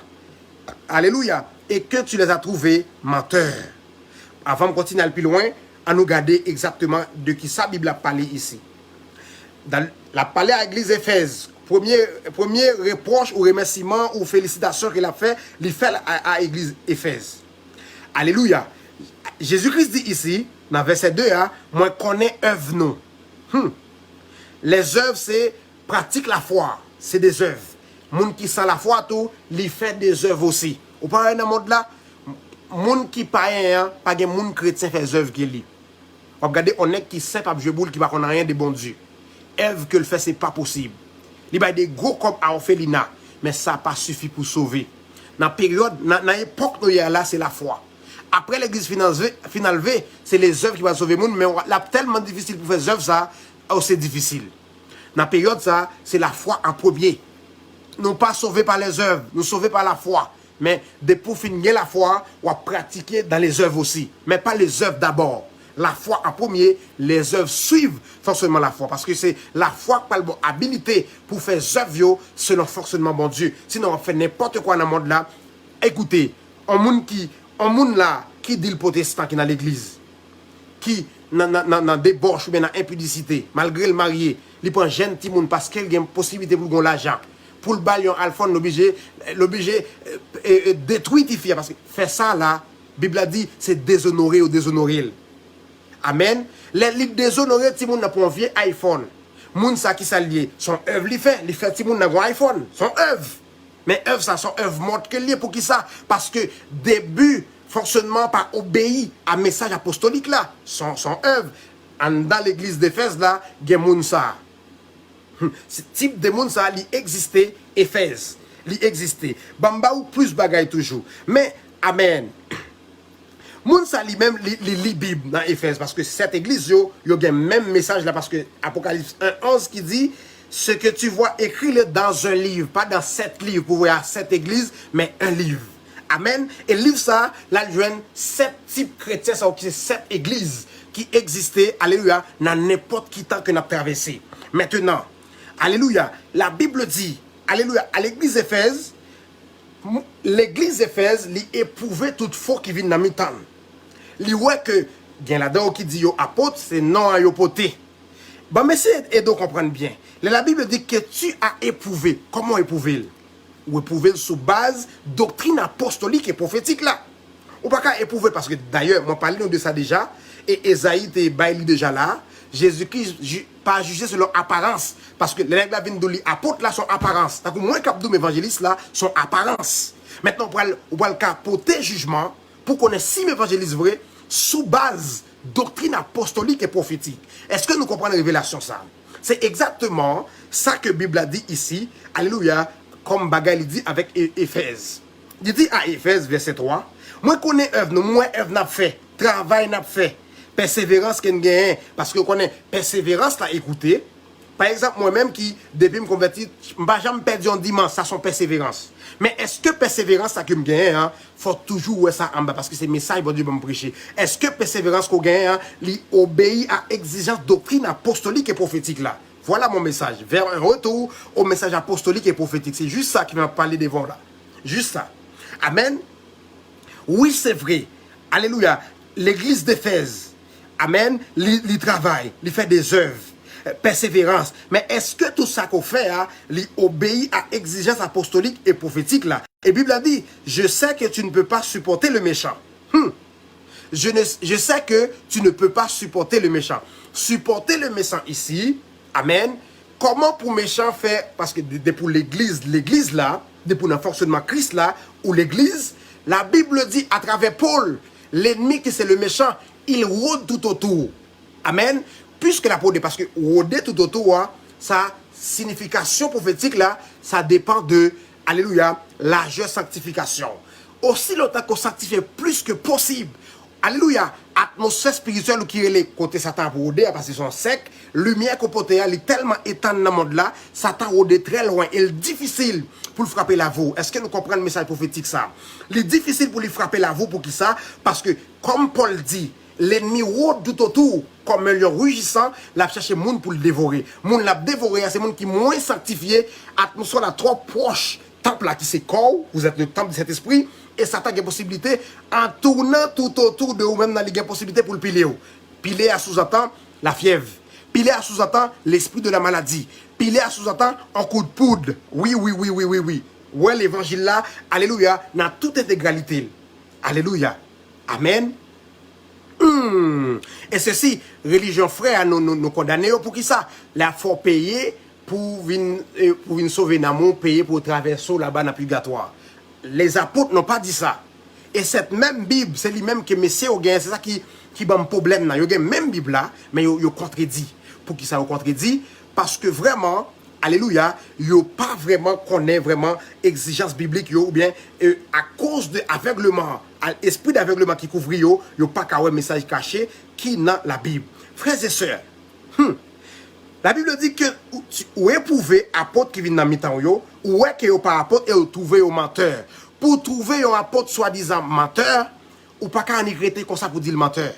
Alléluia. Et que tu les as trouvés menteurs. Avant de continuer plus loin, à nous garder exactement de qui sa Bible a parlé ici. Dans la parlé à l'église d'Éphèse, premier reproche ou remerciement ou félicitation qu'il a fait, il fait à l'église d'Éphèse. Alléluia. Jésus-Christ dit ici, dans verset 2, moi connais œuvres non. Les œuvres, c'est pratique la foi. C'est des œuvres. Moun qui sent la foi, tout, il fait des œuvres aussi. Ou pas dans le monde là, moun qui païen, pas de moun chrétien fait des œuvres qui lit. Regardez, on est qui sait pas jouer boule, qui va qu'on a rien de bon Dieu. Œuvre que le fait, c'est pas possible. Il y a des gros comme à orphelinat, mais ça n'a pas suffi pour sauver. Dans la période, dans l'époque où il y a là, c'est la foi. Après l'église finale V, c'est les œuvres qui vont sauver le monde, mais là, tellement difficile pour faire des œuvres, ça, c'est difficile. Dans la période, ça, c'est la foi en premier. Nous pas sauvés par les œuvres, nous sauvés par la foi. Mais pour finir la foi, on va pratiquer dans les œuvres aussi. Mais pas les œuvres d'abord. La foi en premier, les œuvres suivent forcément la foi. Parce que c'est la foi qui a la habilité pour faire des œuvres selon forcément bon Dieu. Sinon, on fait n'importe quoi dans le monde là. Écoutez, un monde là qui dit le protestant qui est dans l'église, qui dans débauche ou bien dans impudicité, malgré le marié, il prend jeune petit monde parce qu'il a une possibilité pour gagner l'argent. Pour le balion alphon, l'obligé détruire tes filles. Parce que faire ça là, la Bible a dit, c'est déshonorer ou déshonorer. Amen. Les déshonorer, ti moun n'a pas un vieux iPhone. Moun ça qui s'allie, son œuvre li fait ti moun n'a pas un iPhone, son œuvre. Mais œuvre ça, son œuvre montre que lié pour qui ça? Parce que début, fonctionnement pas obéi à message apostolique là, son œuvre. Dans l'église d'Éphèse là, gen moun ça. Ce type de monde ça li existait Éphèse, li existait. Bamba ou plus bagay toujours. Mais amen. Moun sa li même li Bible dans Éphèse parce que cette église yo gen même message là parce que Apocalypse 1:11 qui dit ce que tu vois écrit dans un livre, pas dans 7 livres pour voir cette église, mais un livre. Amen. Et le livre ça, là il y a 7 types chrétiens, ça c'est 7 églises qui existaient, alléluia, dans n'importe qui temps que nous avons traversé. Maintenant, alléluia, la Bible dit, alléluia, à l'église d'Éphèse, l'église d'Éphèse, éprouvé toute foi qui vient dans le temps. Li ouais que, bien là-dedans qui dit yo apôtre, c'est non à yo poté. Bon, mais c'est de comprendre bien. La Bible dit que tu as éprouvé. Comment éprouver? Ou éprouver sous base doctrine apostolique et prophétique là. Ou pas qu'à éprouver parce que d'ailleurs, moi parlé de ça déjà, et Esaïe te baili déjà là. Jésus-Christ pas jugé selon apparence. Parce que les règles viennent de l'apôtre là, son apparence. Donc, moins qu'abdoum évangéliste là, son apparence. Maintenant, on va le capoter jugement pour qu'on ait 6 évangélistes vrais sous base doctrine apostolique et prophétique. Est-ce que nous comprenons la révélation ça? C'est exactement ça que la Bible a dit ici. Alléluia. Comme Bagay dit avec Éphèse. Il dit à Éphèse, verset 3, moi connais œuvre, moi œuvre n'a fait, travail n'a fait. Persévérance qu'on gagne parce que on connaît persévérance là écoutez par exemple moi-même qui depuis me converti m'pas jamais perdu un dimanche ça son persévérance mais est-ce que persévérance ça que me gagne faut toujours ouais ça en bas parce que c'est message bon Dieu va me prêcher est-ce que persévérance qu'on gagne li obéit à exigence doctrine apostolique et prophétique là voilà mon message vers un retour au message apostolique et prophétique c'est juste ça qui m'a parlé devant là juste ça amen oui c'est vrai alléluia l'église d'Éphèse amen, il travaille, il fait des œuvres, persévérance. Mais est-ce que tout ça qu'on fait, il obéit à exigence apostolique et prophétique là? Et la Bible a dit, je sais que tu ne peux pas supporter le méchant. Je sais que tu ne peux pas supporter le méchant. Supporter le méchant ici, amen. Comment pour méchant faire, parce que pour l'église là, pour le fonctionnement Christ là, ou l'église, la Bible dit à travers Paul, l'ennemi qui c'est le méchant, il rôde tout autour. Amen. Puisque la parole, parce que rôder tout autour, sa signification prophétique là, ça dépend de, alléluia, largeur sanctification. Aussi longtemps qu'on sanctifie plus que possible. Alléluia, atmosphère spirituelle qui est les côté Satan pour rôder, parce qu'ils sont secs, lumière qu'on porte, elle est tellement étendue dans le monde là, Satan rôde très loin, il est difficile pour le frapper la voix. Est-ce que nous comprenons le message prophétique ça? Il est difficile pour lui frapper la voix pour qui ça? Parce que, comme Paul dit, l'ennemi rôde tout autour, comme un lion rugissant, l'a cherché monde pour le dévorer. Monde l'a dévoré, c'est monde qui est moins sanctifié, atmosphère là trop proche, temple là qui c'est corps, vous êtes le temple de cet esprit, et Satan a une possibilité, en tournant tout autour de vous-même, il a une possibilité pour le piler. Piler à sous-entend la fièvre. Piler à sous-entend l'esprit de la maladie. Piler à sous-entend un coup de poudre. Oui. Ouais, l'évangile là, alléluia, dans toute intégralité. Alléluia. Amen. Et ceci, religion frère, nous condamnons pour qui ça? Là, il faut payer pour venir sauver l'amour, payer pour traverser là-bas dans le purgatoire. Les apôtres n'ont pas dit ça. Et cette même Bible, c'est lui-même que messieurs, c'est ça qui a un problème. Il y a même Bible là, mais il y a contredit. Pour qui ça a contredit? Parce que vraiment, alléluia, il n'y a pas vraiment connaît vraiment exigence biblique, ou bien à cause de l'aveuglement, l'esprit d'aveuglement qui couvre, il n'y a pas qu'un message caché qui est dans la Bible. Frères et sœurs, la Bible dit que vous éprouvez apôtre qui vient dans mi-temps, ou est que vous pas apôtre et vous trouvez un menteur. Pour trouver un apôtre soi-disant menteur, ou pas qu'à en écrire comme ça pour dire le menteur.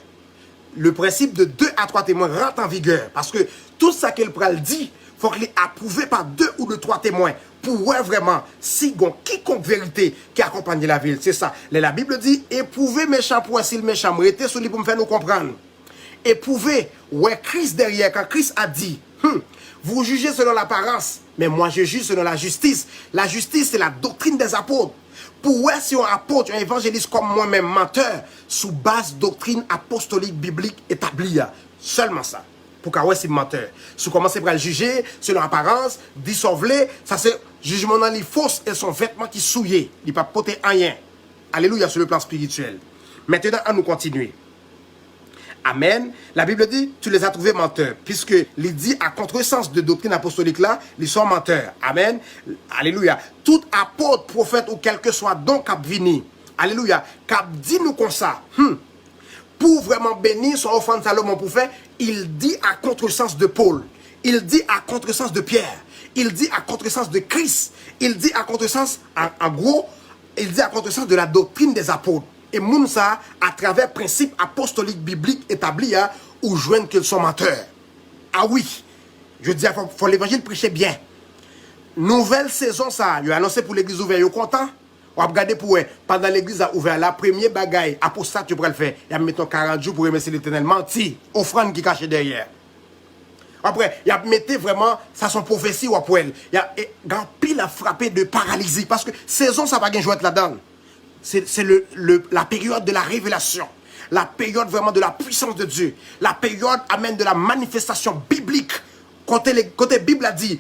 Le principe de 2 à 3 témoins rentre en vigueur. Parce que tout ça qu'elle pral dit, il faut qu'il est approuvé par 2 ou 3 témoins. Pour voir vraiment si gon quiconque vérité qui accompagne la ville. C'est ça. La Bible dit, éprouvez méchant pour si le méchant m'arrêter sur lui pour me faire nous comprendre. Éprouvez, ouais, Christ derrière, quand Christ a dit, vous jugez selon l'apparence, mais moi je juge selon la justice. La justice, c'est la doctrine des apôtres. Pour voir si un apôtre, un évangéliste comme moi-même, menteur, sous base doctrine apostolique biblique établie. Seulement ça. Pour qu'on si menteur. Si vous commencez par le juger, selon l'apparence, dissolver, ça c'est jugement dans les fausses et son vêtement qui souillé. Il ne peut pas porter rien. Alléluia sur le plan spirituel. Maintenant, à nous continuer. Amen. La Bible dit, tu les as trouvés menteurs. Puisque il dit à contresens de doctrine apostolique là, ils sont menteurs. Amen. Alléluia. Tout apôtre, prophète ou quel que soit donc cap vini. Alléluia. Cap dit nous comme ça. Pour vraiment bénir son offrande Salomon pour faire, il dit à contresens de Paul. Il dit à contresens de Pierre. Il dit à contresens de Christ. Il dit à contresens, en gros, il dit à contresens de la doctrine des apôtres. Et moun ça, à travers principe apostolique biblique établi, ou joignent qu'ils sont menteurs. Ah oui, je dis, il faut l'évangile prêcher bien. Nouvelle saison ça, il a annoncé pour l'église ouverte, vous content? On va regarder pour eux, pendant l'église a ouvert, la première bagaille, apostat, tu pourrais le faire. Il y a mettons 40 jours pour remercier l'éternel, menti, offrande qui cache derrière. Après, il y a mettez vraiment, ça son prophétie ou après, il y a grand pile à frapper de paralysie, parce que saison ça va pas jouer là-dedans. C'est la période de la révélation. La période vraiment de la puissance de Dieu. La période amène de la manifestation biblique. Côté Bible a dit,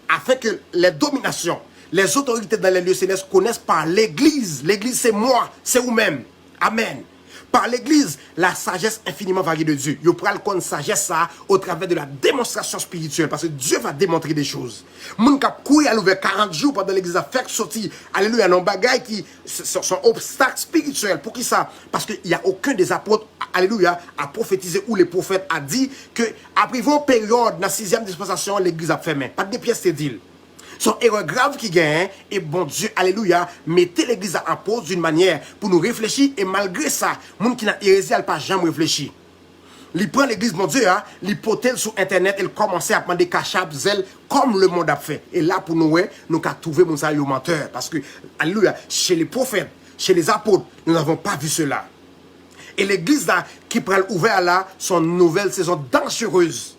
afin que les dominations, les autorités dans les lieux célestes connaissent par l'église. L'église c'est moi, c'est vous-même. Amen. Par l'église, la sagesse infiniment variée de Dieu. Vous pourrez connaître sagesse ça au travers de la démonstration spirituelle. Parce que Dieu va démontrer des choses. Moun kap kouy à l'ouvert 40 jours pendant l'église a fait sortir. Alléluia, non bagaille qui sont obstacles spirituels. Pour qui ça? Parce qu'il n'y a aucun des apôtres, alléluia, a prophétisé ou les prophètes a dit que après vos périodes, dans la 6e dispensation, l'église a fermé. Pas de pièces c'est dit. Son erreur grave qui gagne, et bon Dieu, alléluia, mettez l'église en pause d'une manière pour nous réfléchir, et malgré ça, moun qui n'a hérésie, elle pas jamais réfléchi. Il prend l'église, mon Dieu, il potel sur internet, il commence à prendre des cachap, zèle, comme le monde a fait. Et là, pour nous, nous avons trouvé mon salut menteur. Parce que, alléluia, chez les prophètes, chez les apôtres, nous n'avons pas vu cela. Et l'église là, qui prend ouvert là, son nouvelle saison dangereuse.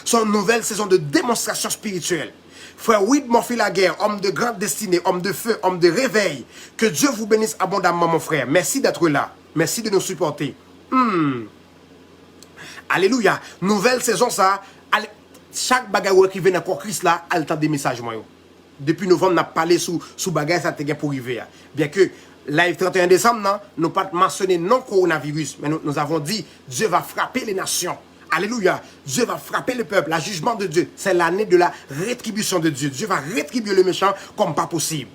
Son nouvelle saison de démonstration spirituelle. Frère Whit Morphy-Laguerre, homme de grande destinée, homme de feu, homme de réveil. Que Dieu vous bénisse abondamment, mon frère. Merci d'être là. Merci de nous supporter. Alléluia. Nouvelle saison, ça. Chaque bagaille qui vient dans Christ là, elle tente des messages, moi. Depuis novembre, on a parlé sous bagaille, ça te pour arriver. Bien que, live 31 décembre, non, nous pas mentionné non coronavirus, mais nous avons dit, Dieu va frapper les nations. Alléluia. Dieu va frapper le peuple. Le jugement de Dieu, c'est l'année de la rétribution de Dieu. Dieu va rétribuer le méchant comme pas possible.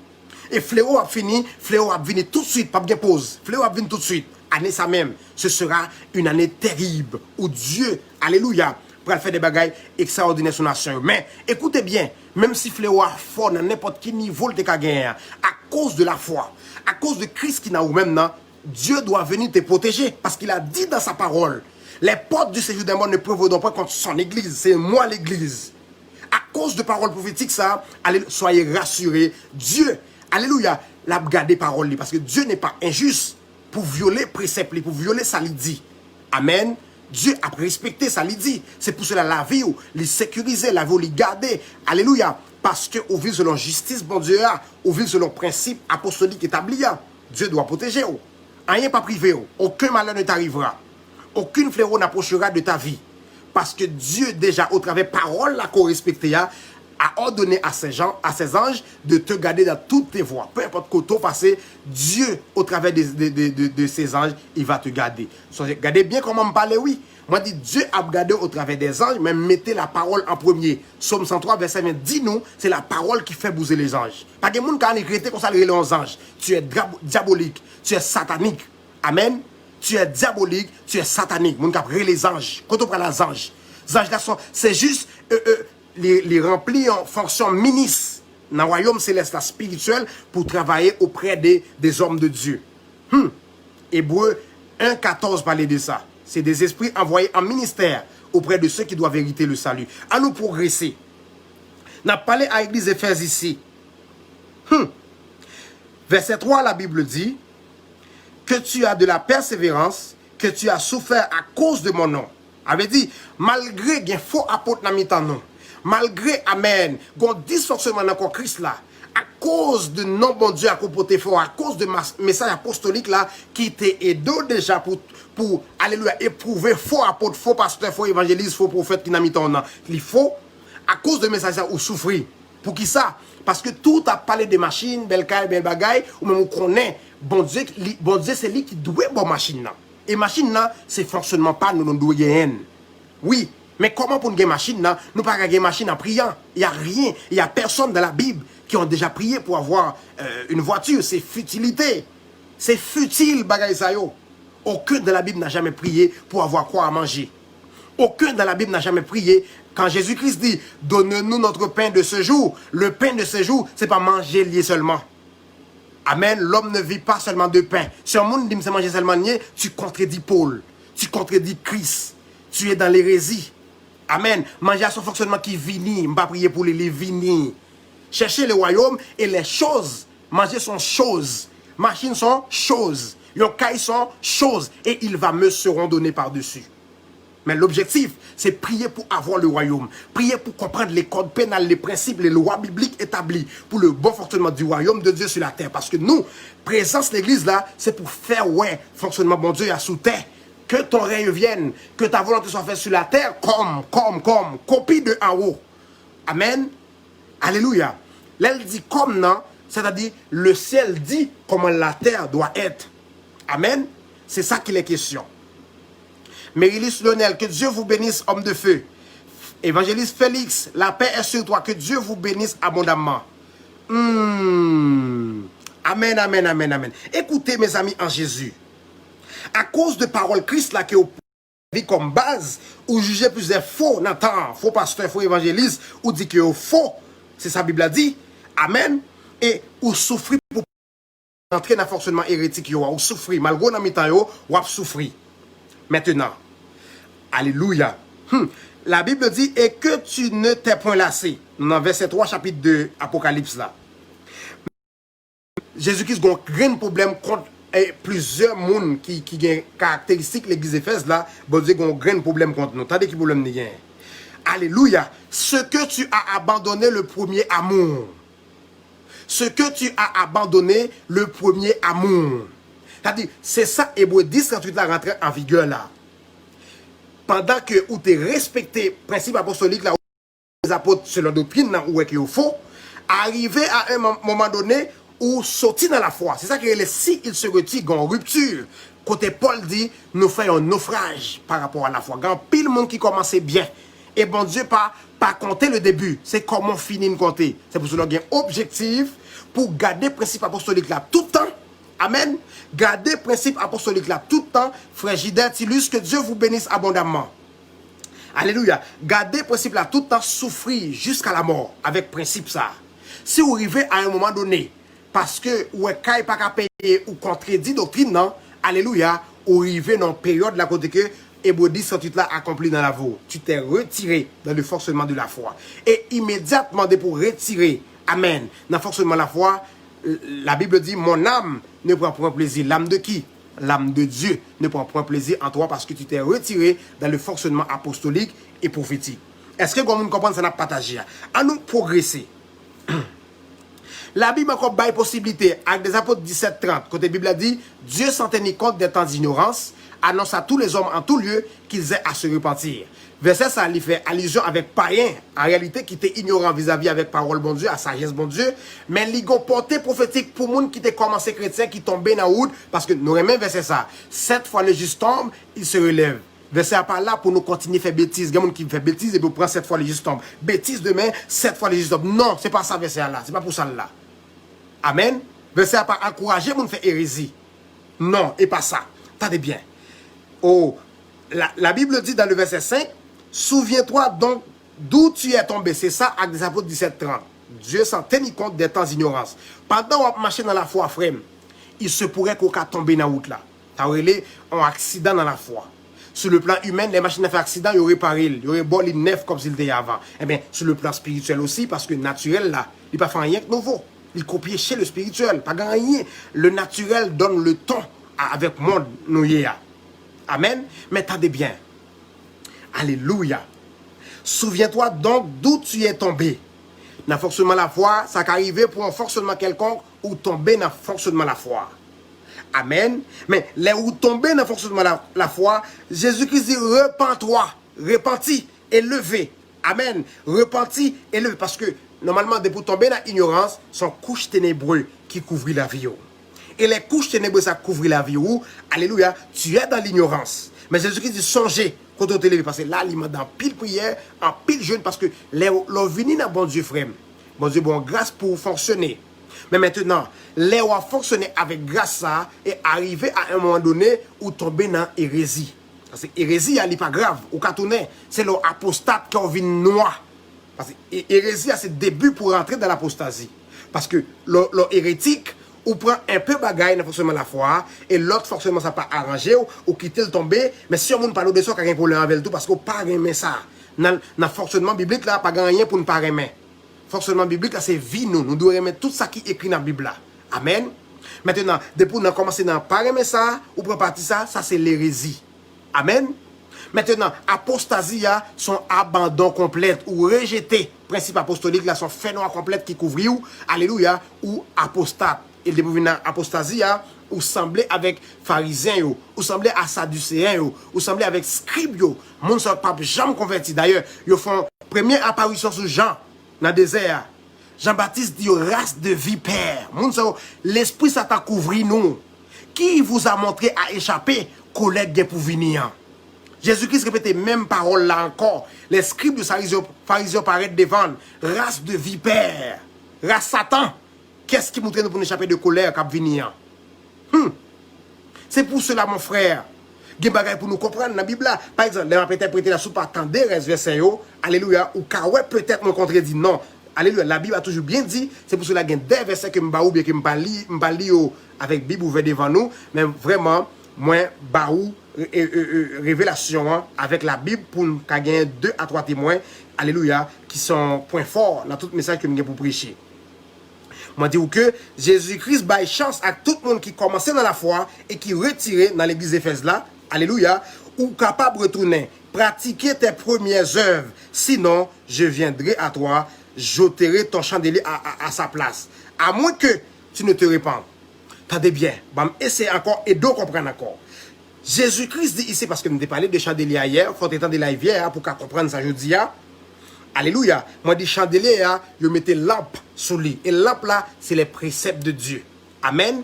Et fléau a fini, fléau a venu tout de suite, pas bien pause. Fléau a venu tout de suite. Année ça même, ce sera une année terrible où Dieu, alléluia, pourra faire des bagailles extraordinaires sur la nation. Mais écoutez bien, même si fléau a fort dans n'importe quel niveau de gagner, à cause de la foi, à cause de Christ qui n'a ou même non, Dieu doit venir te protéger parce qu'il a dit dans sa parole. Les portes du séjour des morts ne prévaudront pas contre son église. C'est moi l'église. À cause de paroles prophétiques, ça, allez, soyez rassurés. Dieu, alléluia, l'a gardé parole. Parce que Dieu n'est pas injuste pour violer précepte, pour violer sa dit. Amen. Dieu a respecté sa dit. C'est pour cela la vie, les sécuriser, la vie, les garder. Alléluia. Parce que au vit selon justice, bon Dieu, au vit selon principe apostolique établi, Dieu doit protéger. Rien pas privé. Aucun malheur ne t'arrivera. Aucune fléau n'approchera de ta vie. Parce que Dieu, déjà, au travers parole la qu'on respecte, a ordonné à ses anges de te garder dans toutes tes voies. Peu importe quoi tu passes, Dieu, au travers de ses anges, il va te garder. Regardez bien comment me parler, oui. Moi, je dis, Dieu a gardé au travers des anges, mais mettez la parole en premier. Psaume 103, verset 20, dis-nous, c'est la parole qui fait bouger les anges. Pas que les gens qui ont écrit comme ça, les anges. Tu es diabolique, tu es satanique. Amen. Tu es diabolique, tu es satanique. Mon cap les anges. Quand on prend les anges là c'est juste les remplis en fonction ministre dans le royaume céleste spirituel pour travailler auprès des hommes de Dieu. Hébreu 1,14 parlait de ça. C'est des esprits envoyés en ministère auprès de ceux qui doivent hériter le salut. À nous progresser. On a parlé à l'église Éphèse ici. Verset 3, la Bible dit que tu as de la persévérance, que tu as souffert à cause de mon nom. Avait dit, malgré qu'il y a faux apôtres dans le temps, malgré, amen, qu'il y a dysfonctionnement dans Christ là, à cause de non bon Dieu à comporter fort, à cause de message apostolique là, qui t'est aidé déjà pour alléluia, éprouver faux apôtres, faux pasteurs, faux évangélistes, faux prophètes qui n'a mis ton nom. Il faut, à cause de message ou souffrir. Pour qui ça? Parce que tout a parlé de machines, belle caille, belle bagaille, ou même on connaît, bon Dieu c'est lui qui doit bon machine là. Et machine là, c'est fonctionnement pas nous doit gagner. Oui, mais comment pour une machine là, nous pas gagner machine en priant? Il y a rien, il y a personne dans la Bible qui ont déjà prié pour avoir une voiture, c'est futilité. C'est futile bagaille ça yo. Aucun dans la Bible n'a jamais prié pour avoir quoi à manger. Aucun dans la Bible n'a jamais prié. Quand Jésus-Christ dit, donne-nous notre pain de ce jour, le pain de ce jour, c'est pas manger lié seulement. Amen, l'homme ne vit pas seulement de pain. Si un monde dit, c'est manger seulement lié, tu contredis Paul, tu contredis Christ, tu es dans l'hérésie. Amen, manger à son fonctionnement qui vini, pas prier pour les vini. Chercher le royaume et les choses, manger sont choses, machines sont choses, les cailles sont choses, et il va me seront donnés par-dessus. Mais l'objectif, c'est prier pour avoir le royaume. Prier pour comprendre les codes pénals, les principes, les lois bibliques établies pour le bon fonctionnement du royaume de Dieu sur la terre. Parce que nous, présence l'église là, c'est pour faire, fonctionnement bon Dieu à sous terre. Que ton règne vienne, que ta volonté soit faite sur la terre, comme, copie de en haut. Amen. Alléluia. L'elle dit comme non, c'est-à-dire le ciel dit comment la terre doit être. Amen. C'est ça qu'il est question. Mérilis Lionel, que Dieu vous bénisse, homme de feu. Évangéliste Félix, la paix est sur toi, que Dieu vous bénisse abondamment. Amen, amen, amen, amen. Écoutez mes amis en Jésus. À cause de paroles Christ là que vous avez comme base, ou jugez plusieurs faux, Nathan, faux pasteur, faux évangéliste, ou dit que vous faux, c'est ça la Bible a dit. Amen. Et ou souffrir pour entrer dans le fonctionnement hérétique, ou souffrir, malgré dans mi-temps, ou souffrir. Maintenant, alléluia. La Bible dit, et que tu ne t'es point lassé. Dans verset 3, chapitre 2, Apocalypse là. Jésus-Christ a un grand problème contre plusieurs monde qui ont caractéristiques l'église d'Éphèse là. Bon Dieu a un grand problème contre nous. Tandis qu'il problème n'est. Alléluia. Ce que tu as abandonné le premier amour. Ce que tu as abandonné le premier amour. C'est-à-dire, c'est ça, Hébreu 10, 38 là rentré en vigueur là. Pendant que vous te respecté le principe apostolique là, les apôtres selon la doctrine là, où est qu'il faut, arriver à un moment donné où sortir dans la foi. C'est ça que si il se retire en rupture, côté Paul dit, nous faisons un naufrage par rapport à la foi. Quand pile monde qui commençait bien, et bon Dieu pas compter le début, c'est comment finir de compter. C'est pour cela qu'il y a un objectif pour garder le principe apostolique là tout le temps. Amen. Gardez le principe apostolique là tout le temps. Frère Gidel Tilus, que Dieu vous bénisse abondamment. Alléluia. Gardez le principe là tout le temps, souffrir jusqu'à la mort avec le principe ça. Si vous arrivez à un moment donné, parce que vous n'avez pas qu'à payer ou contredit doctrine, non, alléluia, vous arrivez dans une période là côté que Hébreu 10, 38 là accompli dans la voie. Tu t'es retiré dans le fonctionnement de la foi. Et immédiatement, pour retirer, amen, dans le fonctionnement de la foi, la Bible dit, mon âme ne prend point plaisir. L'âme de qui? L'âme de Dieu ne prend point plaisir en toi parce que tu t'es retiré dans le fonctionnement apostolique et prophétique. Est-ce que vous comprenez ça n'a pas partagé? À nous progresser. La Bible a encore une possibilité, avec des apôtres 17-30, côté Bible a dit, Dieu s'en tenait compte des temps d'ignorance, annonce à tous les hommes en tout lieu qu'ils aient à se repentir. Verset ça, il fait allusion avec païen, en réalité, qui était ignorant vis-à-vis avec parole bon Dieu, à sagesse bon Dieu, mais il a porté prophétique pour monde qui était commencé chrétien, qui tombait dans la route, parce que nous aimons verset ça. 7 fois le juste tombe, il se relève. Verset à part là pour nous continuer à faire bêtises. Il y a des gens qui font bêtises et puis prend 7 fois le juste tombe. Bêtises demain, 7 fois le juste tombe. Non, c'est pas ça verset là, c'est pas pour ça là. Amen. Verset à part encourager moun faire hérésie. Non, et pas ça. Attendez bien. Oh, la Bible dit dans le verset 5, souviens-toi donc d'où tu es tombé. C'est ça, avec des apôtres 17-30. Dieu s'en tenait compte des temps d'ignorance. Pendant qu'on marchait dans la foi, frère, il se pourrait qu'on tombe dans la route là. Ça aurait été un accident dans la foi. Sur le plan humain, les machines à faire accident, il y aurait paré, il y aurait bolé neuf comme s'il était avant. Eh bien, sur le plan spirituel aussi, parce que naturel là, il n'a pas fait rien que nouveau. Il copie chez le spirituel, pas gagné. Le naturel donne le ton avec le monde nous y a. Amen. Mais attendez bien. Alléluia. Souviens-toi donc d'où tu es tombé. Dans le fonctionnement de la foi, ça qu'arriver pour un fonctionnement quelconque ou tomber dans le fonctionnement de la foi. Amen. Mais là où tomber dans le fonctionnement de la foi, Jésus-Christ dit repens-toi, repentis et levez. Amen. Repentis et levez. Parce que normalement, pour tomber dans l'ignorance, sont couches ténébreuses qui couvrent la vie. Et les couches ténébreuses qui couvrent la vie. Alléluia, tu es dans l'ignorance. Mais Jésus-Christ dit songez quand on te lève. Parce que là, il m'a dans pile prière, en pile jeûne. Parce que l'on vient dans bon Dieu, frère. Bon Dieu, bon grâce pour fonctionner. Mais maintenant, les ont fonctionné avec grâce ça et arrivé à un moment donné où tomber dans hérésie. Parce que hérésie, elle n'est pas grave. Au cartonnet, c'est l'apostate qui vient noir. Parce que hérésie, c'est le début pour rentrer dans l'apostasie. Parce que l'hérétique, ou prend un peu bagaille dans forcément la foi et l'autre forcément ça pas arrangé ou quitter le tomber. Mais si on ne parle de ça, il y a un problème avec tout parce qu'on pas aimer ça. Dans le fonctionnement biblique, là, pas rien pour ne pas aimer. Fonctionnement biblique, c'est vie, nous devons aimer tout ça qui est écrit dans la Bible. Là. Amen. Maintenant, depuis qu'on a commencé à ne pas aimer ça, ou pour partir ça c'est l'hérésie. Amen. Maintenant, apostasie, son abandon complet ou rejeté. Principe apostolique, là, son phénomène complet qui couvre, alléluia, ou apostate. Et depuis une apostasie, ou semblait avec pharisiens, ou semblait à sadducéens, ou semblait avec scribes. Moun ne pas jamais converti. D'ailleurs, ils font première apparition sur Jean dans le désert. Jean-Baptiste dit race de vipères. L'esprit ça t'a couvert nous. Qui vous a montré à échapper, collègue pour venir? Jésus-Christ répétait même parole là encore. Les scribes de pharisiens paraissent devant. Race de vipères. Race Satan. Qu'est-ce qui montre nous pour échapper de colère qui venir? C'est pour cela, mon frère. Il y a des choses pour nous comprendre dans la Bible. Par exemple, les gens peut-être prêter la soupe à attendre verset. Alléluia. Ou car ouais, peut-être me contredit. Non. Alléluia. La Bible a toujours bien dit. C'est pour cela qu'il y a des versets que je ne vais pas lire avec la Bible ouverte devant nous. Mais vraiment, moi, baou révélation avec la Bible pour nous gagner 2 à 3 témoins. Alléluia. Qui sont points forts dans tout message que je vais pour prêcher. Moi, dis que Jésus-Christ baille chance à tout le monde qui commençait dans la foi et qui retirait dans l'église d'Éphèse là. Alléluia. Ou capable de retourner, pratiquer tes premières œuvres. Sinon, je viendrai à toi, j'ôterai ton chandelier à sa place. À moins que tu ne te répandes. T'as bien. Essaye encore et d'autres comprennent encore. Jésus-Christ dit ici, parce que nous avons parlé de chandelier hier, il faut étendre la hier pour qu'on comprenne ça jeudi. Alléluia. Moi, dis chandelier, je mettais lampe sous lui. Et lampe là, c'est les préceptes de Dieu. Amen.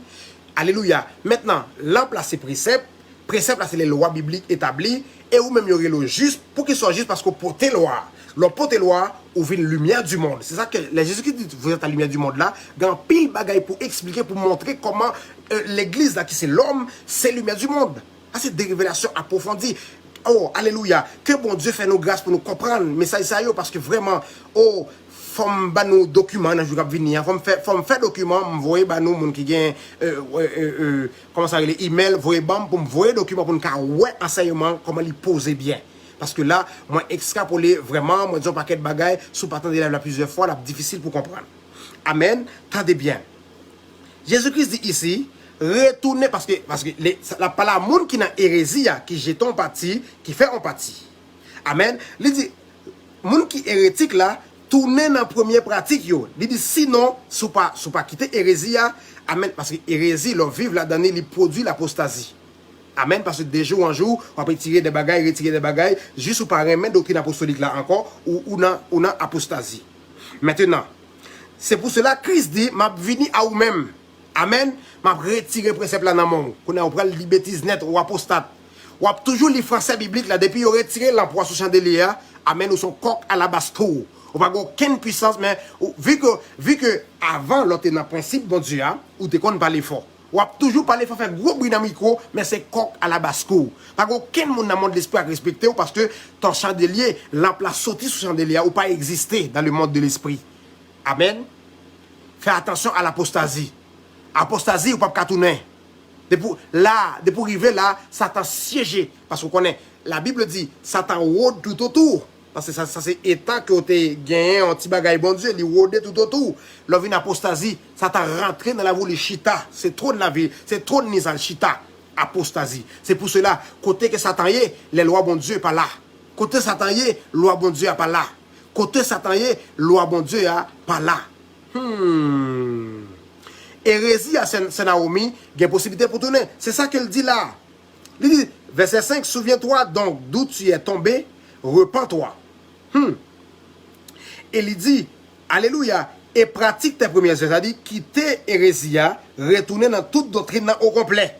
Alléluia. Maintenant, lampe là, c'est préceptes. Préceptes là, c'est les lois bibliques établies. Et ou même, il y aurait le juste, pour qu'il soit juste, parce qu'on porte loi. L'on porte loi, ou vient lumière du monde. C'est ça que les Jésus-Christ dit, vous êtes la lumière du monde là. Dans pile bagaille pour expliquer, pour montrer comment l'église là, qui c'est l'homme, c'est lumière du monde. C'est des révélations approfondies. Oh, alléluia. Que bon Dieu fait nos grâces pour nous comprendre. Mais ça, parce que vraiment, oh, faut me nos documents dans le jour à venir. Faut me faire documents, me voyer nous, moun qui gagne, comment ça, les emails, voyer bam, pour me voyer documents pour nous ouais, enseignement, comment les poser bien. Parce que là, moi, extrapoler vraiment, moi, disons, paquet de bagailles, sous partant de la plusieurs fois, là, difficile pour comprendre. Amen. Tendez bien. Jésus-Christ dit ici, retourner parce que la parole monde qui n'a hérésie qui jette en partie qui fait en partie. Amen. Il dit monde qui hérétique là tourner dans la première pratique. Il dit sinon, si vous pas quitter hérésie, amen, parce que hérésie, leur vivre là-dedans, il produit l'apostasie. Amen, parce que de jour en jour, on peut tirer des bagailles, retirer des bagailles, juste pour remettre doctrine apostolique là encore, ou dans apostasie. Maintenant, c'est pour cela que Christ dit, m'a venu à vous-même. Amen, m'a retiré précepte là dans mon monde. Qu'on a on prend le bêtise net ou apostate. Ou toujours les français bibliques là, depuis on retiré l'emploi sous chandelier, amen, ou son coq à la basse-cour. On n'a aucune puissance, mais vu que avant, l'autre dans le principe, bon Dieu, ou te qu'on parle fort. Ou a toujours parlé fort, faire gros bruit dans le micro, mais c'est coq à la basse-cour. Pas aucun monde dans le monde de l'esprit à respecter, parce que ton chandelier, l'emploi sorti sous chandelier, ou pas exister dans le monde de l'esprit. Amen. Fais attention à l'apostasie. Apostasie ou pas tourner. Depuis arriver là, Satan siégé. Parce qu'on connaît, la Bible dit, Satan rôde tout autour. Parce que ça c'est étant que tu as gagné un petit bagaille bon Dieu, il rôde tout autour. Là, une apostasie, Satan rentré dans la voie de chita. C'est trop de la vie, c'est trop de nizal chita. Apostasie. C'est pour cela, côté que Satan y est, les lois bon Dieu n'est pas là. Côté Satan y est, loi bon Dieu n'est pas là. Côté Satan y est, loi bon Dieu n'est pas là. Hérésie à Naomi, il y a possibilité pour tourner. C'est ça qu'elle dit là. Il dit, verset 5, souviens-toi donc d'où tu es tombé, repens-toi. Et il dit, alléluia, et pratique tes premières œuvres. C'est-à-dire, quitter hérésia, retourner dans toute doctrine au complet.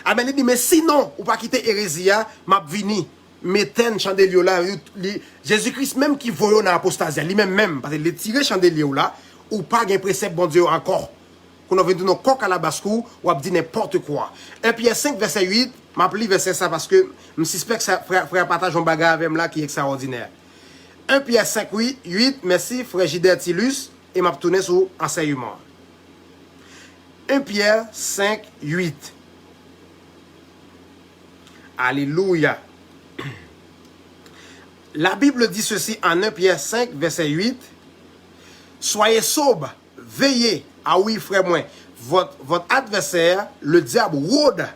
Amen, il dit, mais sinon, ou pas quitter hérésia, m'a vini, mettez chandelier là, Jésus-Christ même qui voyait dans l'apostasie, lui-même, parce qu'il est tiré chandelier là, ou pas un précepte bon Dieu encore. Qu'on a venu dans coq à la basse-cour, ou a dit n'importe quoi. 1 Pierre 5, verset 8, m'a appelé verset ça parce que je suspecte que ça frère partage un bagage avec moi qui est extraordinaire. 1 Pierre 5, 8, merci frère Gidertilus, et m'a tourné sur enseignement. 1 Pierre 5, 8. Alléluia. La Bible dit ceci en 1 Pierre 5, verset 8. Soyez sobres, veillez. Ah oui, frère, moi, votre adversaire, le diable, rôde.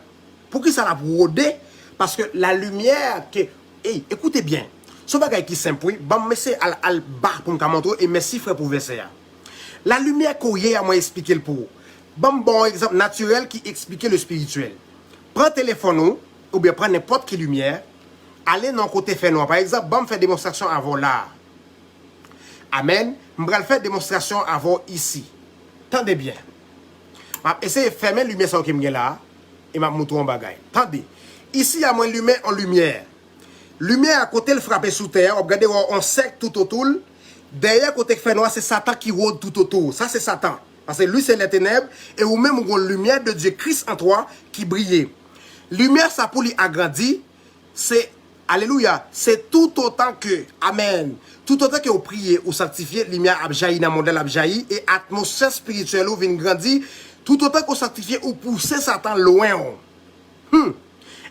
Pour qui ça l'a rôdé? Parce que la lumière que. Hey, écoutez bien. Ce bagage qui est simple, oui, bon, merci al bar pour me montrer et merci, frère, pour verser. La lumière qu'on y a, moi, expliquer le pour. Bon exemple naturel qui explique le spirituel. Prends téléphone ou bien prends n'importe quelle lumière, allez dans le côté fait noir. Par exemple, bon, faire démonstration avant là. Amen. Je vais faire démonstration avant ici. Tendez bien. Je vais essayer de fermer la lumière qui est là et je vais montrer un bagage. Tendez. Ici, il y a moins de lumière en lumière. Lumière à côté, le frappe sous terre. Regardez, on sec tout autour. Derrière, côté fait noir, c'est Satan qui rôde tout autour. Ça, c'est Satan. Parce que lui, c'est les ténèbres. Et ou même, on a la lumière de Dieu, Christ en toi, qui brille. Lumière, ça pour lui agrandir. C'est, alléluia, c'est tout autant que, amen. Tout autant que vous priez ou sanctifiez, lumière a jailli dans le modèle a jailli. Et atmosphère spirituelle vient grandir. Tout autant que vous sanctifiez ou poussez Satan loin.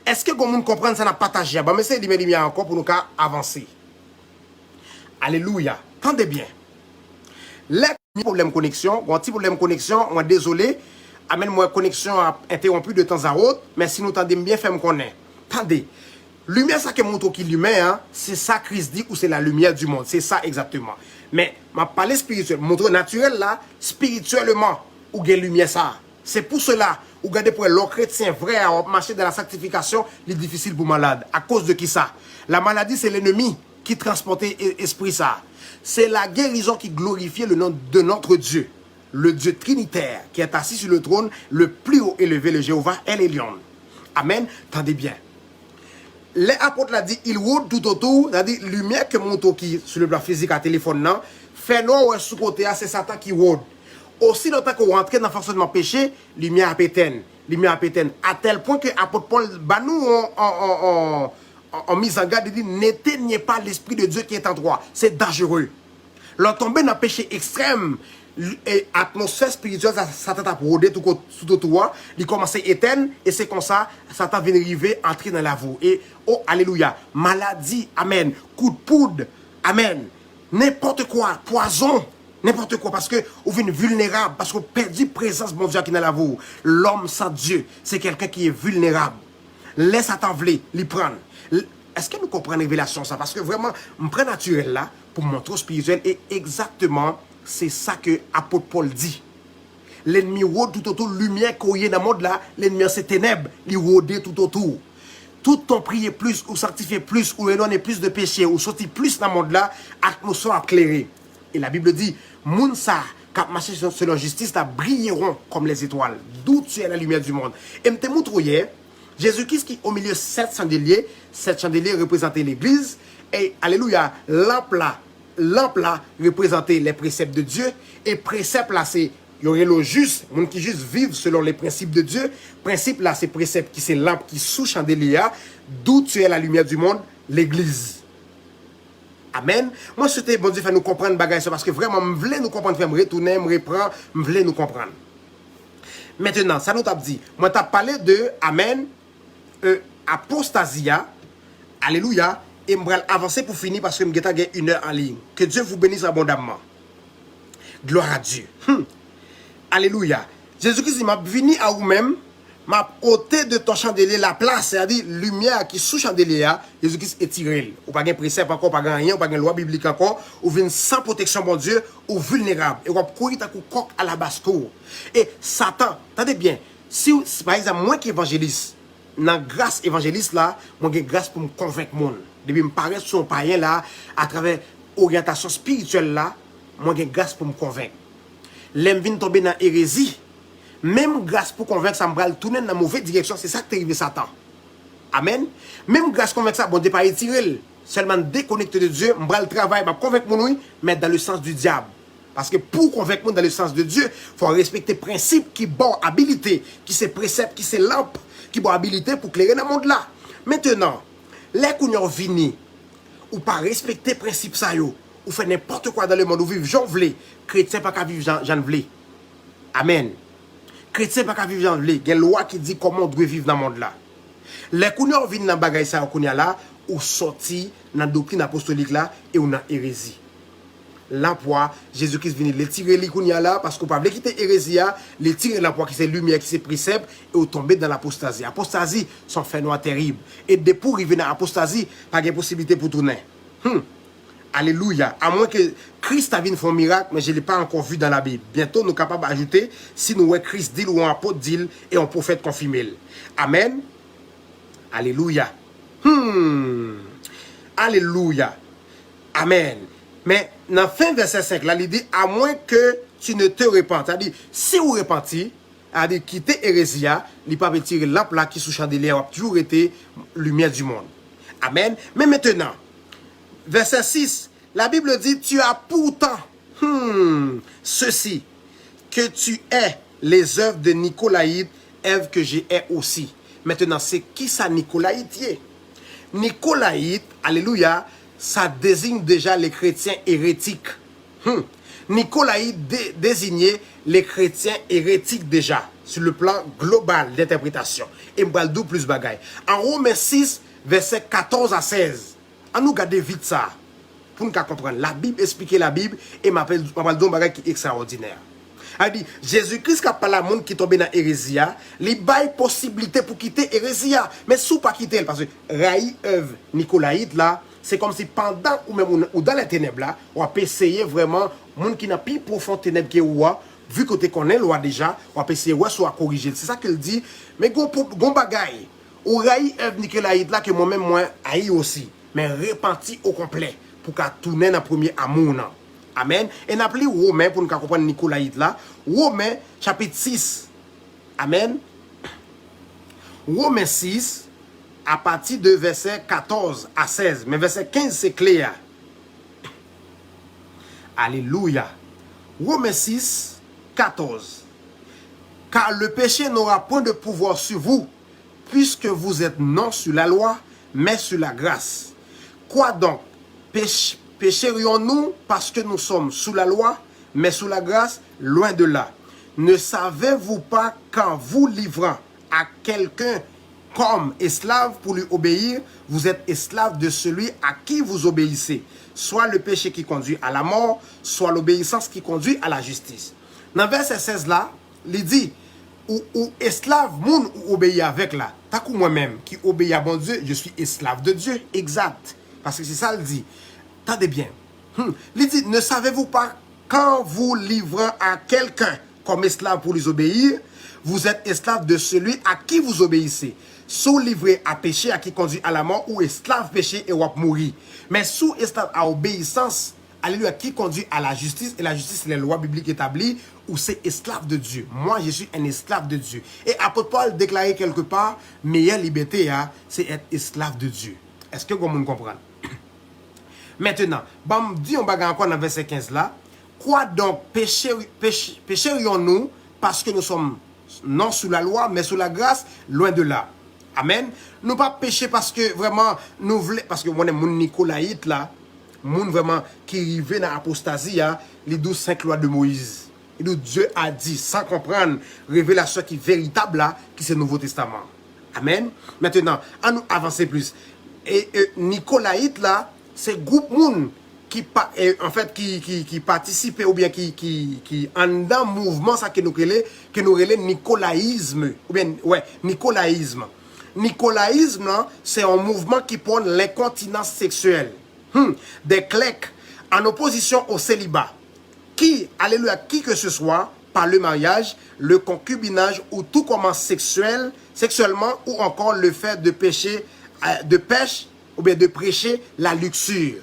Est-ce que vous comprenez ça n'a partagé? Mais c'est de lumière encore pour nous avancer. Alléluia. Tendez bien. Les problèmes de connexion, un petit problème de connexion, on est désolé. Amène moi connexion interrompue de temps à autre, mais si nous tendez bien, fait me connaître. Tendez. Lumière, ça qui montre qui lumière, c'est ça Christ dit ou c'est la lumière du monde. C'est ça exactement. Mais, ma parler spirituel, montre naturel là, spirituellement, ou gagne lumière ça. C'est pour cela, ou regardez pour l'homme chrétien vrai à marcher dans la sanctification, il est difficile pour malade. À cause de qui ça? La maladie, c'est l'ennemi qui transportait l'esprit ça. C'est la guérison qui glorifiait le nom de notre Dieu. Le Dieu trinitaire qui est assis sur le trône, le plus haut élevé, le Jéhovah El Elyon. Amen. Tendez bien. Les apôtres l'ont dit, il rôde tout autour, c'est-à-dire lumière que montre qui sur le plan physique à téléphone non, fait noir ou sous côté c'est Satan qui rôde. Aussi longtemps qu'on rentre dans le fonctionnement péché, lumière à pétaine, à tel point que apôtre Paul nous en mise en garde, il dit n'éteignez pas l'esprit de Dieu qui est en toi, c'est dangereux. Leur tomber dans le péché extrême, et atmosphère spirituelle, Satan a rôdé tout autour, il commence à éteindre, et c'est comme ça, Satan vient arriver, entrer dans la voie. Et, oh, alléluia, maladie, amen, coup de poudre, amen, n'importe quoi, poison, n'importe quoi, parce que vous venez vulnérable, parce que vous perdez présence, mon Dieu, qui est dans la voie. L'homme sans Dieu, c'est quelqu'un qui est vulnérable. Laisse Satan vler, l'y prendre. Est-ce que nous comprenons la révélation ça? Parce que vraiment, je prends naturel là pour montrer spirituel et exactement c'est ça que l'apôtre Paul dit. L'ennemi rôde tout autour, lumière qu'il y a dans le monde là, l'ennemi c'est ténèbres, il rôde tout autour. Tout ton prier plus, ou sanctifier plus, ou éloigner plus de péché, ou sortir plus dans le monde là, l'atmosphère éclairée. Et la Bible dit, moun sa, qui marche selon justice, là, brilleront comme les étoiles. D'où tu es la lumière du monde. Et je te montre hier, Jésus-Christ qui au milieu de 7 chandeliers représentaient l'église, et alléluia, lampe là représentait les préceptes de Dieu, et précepte là c'est, il y aurait le juste, les gens qui juste vivent selon les principes de Dieu, principe là c'est précepte qui c'est lampe qui sous chandelier, d'où tu es la lumière du monde, l'église. Amen. Moi, c'était bon Dieu fait nous comprendre bagay ça parce que vraiment, je voulais nous comprendre, je retourner, me reprendre, je voulais nous comprendre. Maintenant, ça nous t'a dit, moi t'as parlé de Amen, apostasia, alléluia, et je vais avancer pour finir parce que je vais une heure en ligne. Que Dieu vous bénisse abondamment. Gloire à Dieu. Alléluia. Jésus-Christ m'a venu à vous-même, m'a ôté de ton chandelier la place, c'est-à-dire lumière qui sous chandelier, Jésus-Christ est tiré. Ou pas de précepte encore, pas de rien, ou pas de loi biblique encore, ou vient sans protection, bon Dieu, ou vulnérable. Et ou courir ta coq à la basse-cour. Et Satan, attendez bien, si par exemple, moi qui évangéliste, dans grâce évangéliste là, moi j'ai grâce pour me convaincre le monde. Depuis me paraître sur un païen là, à travers orientation spirituelle là, moi j'ai grâce pour me convaincre. L'aime vient tomber dans hérésie. Même grâce pour convaincre ça me va tourner dans la mauvaise direction, c'est ça qui est arrivé Satan. Amen. Même grâce pour convaincre ça, bon Dieu pas retirer, seulement déconnecté de Dieu, me va le travail, m'a convaincre mon oui, mais dans le sens du diable. Parce que pour convaincre dans le sens de Dieu, il faut respecter principe qui bon habilité, qui c'est précepte, qui c'est lampe, qui bon habilité pour clairer dans le monde là. Maintenant, les qu'on vini ou pas respecter principe ça yo, ou faire n'importe quoi dans le monde ou vivre j'en vle, chrétien pas qu'à vivre j'en vle. Amen. Chrétien pas qu'à vivre j'en vle, il y a une loi qui dit comment on doit vivre dans le monde là. Les qu'on vini dans bagay ça qu'on là ou sorti dans doctrine apostolique là et ou dans hérésie. L'emploi, Jésus-Christ vient le tirer l'ikounia là parce qu'on ne peut pas quitter hérésia, le tirer l'emploi qui c'est lumière, qui c'est précepte et on tomber dans l'apostasie. L'apostasie, c'est un phénomène terrible. Et de pour arriver dans l'apostasie, pas de possibilité pour tourner. Alléluia. À moins que Christ a vu un miracle, mais je ne l'ai pas encore vu dans la Bible. Bientôt, nous sommes capables d'ajouter si nous voyons Christ dit ou un apôtre dit et un prophète confirmé. Amen. Alléluia. Alléluia. Amen. Mais dans la fin verset 5, là, il dit, à moins que tu ne te repentes. C'est-à-dire, si vous repentez, c'est-à-dire quitter hérésia, il ne peut pas tirer lampe là qui sous chandelier a toujours été lumière du monde. Amen. Mais maintenant, verset 6, la Bible dit, tu as pourtant ceci, que tu es les œuvres de Nicolaïde, œuvres que j'ai aussi. Maintenant, c'est qui ça Nicolaïde? Nicolaïde, alléluia, ça désigne déjà les chrétiens hérétiques. Nicolaïde désignait les chrétiens hérétiques déjà, sur le plan global d'interprétation. Et m'baldou plus bagaille. En Romains 6, verset 14 à 16. On nous garde vite ça, pour nous comprendre. La Bible explique la Bible, et m'appelle bagaille qui est extraordinaire. Elle dit, Jésus-Christ qui a parlé à monde qui tombe dans l'hérésia, il baille possibilité pour quitter l'hérésia. Mais sous pas quitter, parce que raï œuvre Nicolaïde là, c'est comme si pendant ou même ou dans les ténèbres là, on peut essayer vraiment, monde qui n'a plus profond ténèbres que ou vu que tu connais loi déjà, on peut essayer ou soit corriger. C'est ça qu'il dit. Mais gon bagaille, ou raï œuvre Nicolaïde là que moi-même moi haï aussi, mais repenti au complet pour qu'à tourner dans premier amour non. Amen. Et n'a plus Romain pour nous comprendre Nicolaïde là. Romain chapitre 6. Amen. Romain 6 à partir de verset 14 à 16. Mais verset 15 c'est clair. Alléluia. Romain 6, 14. Car le péché n'aura point de pouvoir sur vous, puisque vous êtes non sur la loi, mais sur la grâce. Quoi donc? Pécherions-nous parce que nous sommes sous la loi, mais sous la grâce? Loin de là. Ne savez-vous pas qu'en vous livrant à quelqu'un comme esclave pour lui obéir, vous êtes esclave de celui à qui vous obéissez, soit le péché qui conduit à la mort, soit l'obéissance qui conduit à la justice. Dans verset 16 là, il dit, ou esclave, moun ou obéit avec là. T'as que moi-même qui obéit à bon Dieu, je suis esclave de Dieu. Exact. Parce que c'est ça le dit. Tendez bien. Il dit, ne savez-vous pas quand vous livrant à quelqu'un comme esclave pour lui obéir, vous êtes esclave de celui à qui vous obéissez. Sous livré à péché, à qui conduit à la mort, ou esclave péché et wap mourir. Mais sous esclave à obéissance, alléluia, qui conduit à la justice, et la justice, c'est les lois bibliques établies, ou c'est esclave de Dieu. Moi, je suis un esclave de Dieu. Et apôtre Paul déclarait quelque part, meilleure liberté, c'est être esclave de Dieu. Est-ce que vous comprenez? Maintenant, bon, dit on bagarre encore dans verset 15 là, quoi donc pécherions-nous parce que nous sommes non sous la loi, mais sous la grâce, loin de là. Amen. Nous pas pécher parce que vraiment, nous voulons, parce que moi, mon Nicolaïte là, mon vraiment qui arrive dans l'apostasie, les 5 lois de Moïse. Et donc Dieu a dit, sans comprendre, révélation qui est véritable là, qui c'est le Nouveau Testament. Amen. Maintenant, à nous avancer plus. Et Nicolaïte là, c'est groupe moun qui en fait qui participe ou bien qui en dans mouvement ça que nous relais nicolaïsme ou bien ouais nicolaïsme. Nicolaïsme c'est un mouvement qui prône l'incontinence sexuelle. Des clercs en opposition au célibat qui alléluia qui que ce soit par le mariage, le concubinage ou tout commence sexuellement ou encore le fait de pécher de pêche ou bien de prêcher la luxure.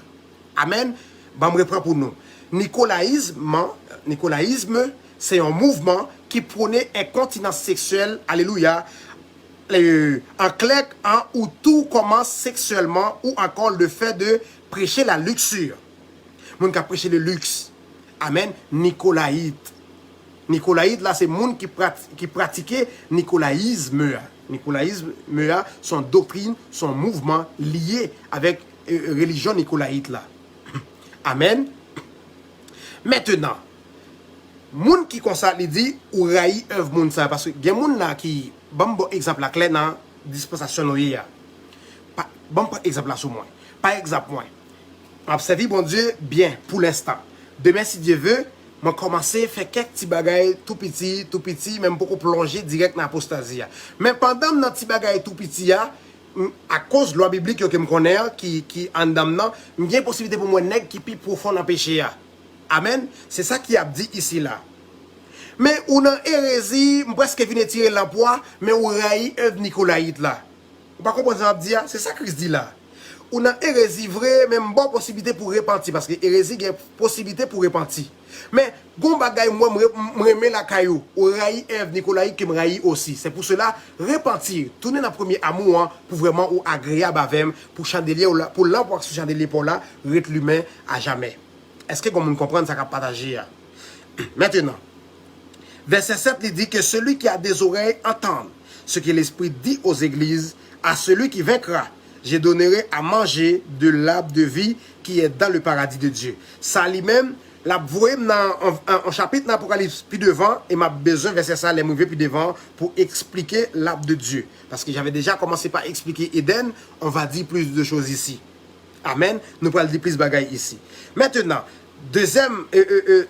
Amen. Bon, me reprend pour nous. Nicolaïsme, c'est un mouvement qui prônait incontinence sexuelle, alléluia, en clerc, où tout commence sexuellement, ou encore le fait de prêcher la luxure. Moun qui a prêché le luxe. Amen. Nicolaïte. Nicolaïte, là, c'est moun qui pratiquait nicolaïsme. Nicolaïsme, son doctrine, son mouvement lié avec religion nicolaïte là. Amen. Maintenant, moun qui comme ça, il dit ou raï œuvre moun ça parce que gen moun là qui bon exemple la clé dans dispensation noyé. Bon exemple là sur moi. Par exemple moi. Observez bon Dieu bien pour l'instant. Demain si Dieu veut, moi commencer faire quelques petits bagailles tout petit même pour plonger direct dans l'apostasie. Mais pendant notre petit bagaille tout petit à cause de la loi biblique que me connais qui en damnant, bien possibilité pour moi nèg qui plus profond dans péché. Amen. C'est ça qui a dit ici là. Mais on a hérésie, presque vient tirer l'emploi, mais on raï œuvre nicolaïte là. Vous pas comprendre ça dire, c'est ça Christ dit là. On a hérésie vrai, même bonne possibilité pour repentir parce que hérésie a possibilité pour repentir. Mais gon bagay moi me remet la caillou, ou raï Ève Nicolaï qui me raï aussi. C'est pour cela repentir, tourner dans premier amour pour vraiment ou agréable avec pour chandelier pour l'emploi sur chandelier pour là, rete l'humain à jamais. Est-ce que vous comprenez ça qu'a partagé? Maintenant, verset 7 il dit que celui qui a des oreilles entende ce que l'Esprit dit aux églises. À celui qui vaincra, je donnerai à manger de l'arbre de vie qui est dans le paradis de Dieu. Ça lui-même, la voie en chapitre d'Apocalypse, puis devant, et m'a besoin verset ça, les mauvais puis devant, pour expliquer l'arbre de Dieu. Parce que j'avais déjà commencé par expliquer Éden, on va dire plus de choses ici. Amen. Nous allons dire plus de bagailles ici. Maintenant, deuxième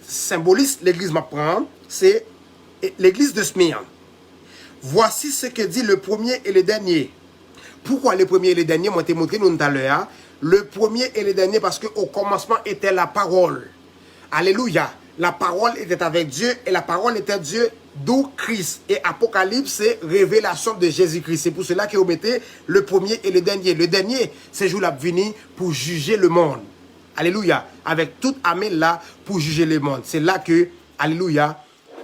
symboliste, l'église m'apprend, c'est l'église de Smyrne. Voici ce que dit le premier et le dernier. Pourquoi le premier et le dernier? Moi, je t'ai montré nous tout à l'heure. Le premier et le dernier parce qu'au commencement était la parole. Alléluia. La parole était avec Dieu et la parole était Dieu, d'où Christ. Et Apocalypse, c'est révélation de Jésus-Christ. C'est pour cela qu'il mettait le premier et le dernier. Le dernier, c'est jour là venu pour juger le monde. Alléluia. Avec toute amène là pour juger le monde. C'est là que, alléluia,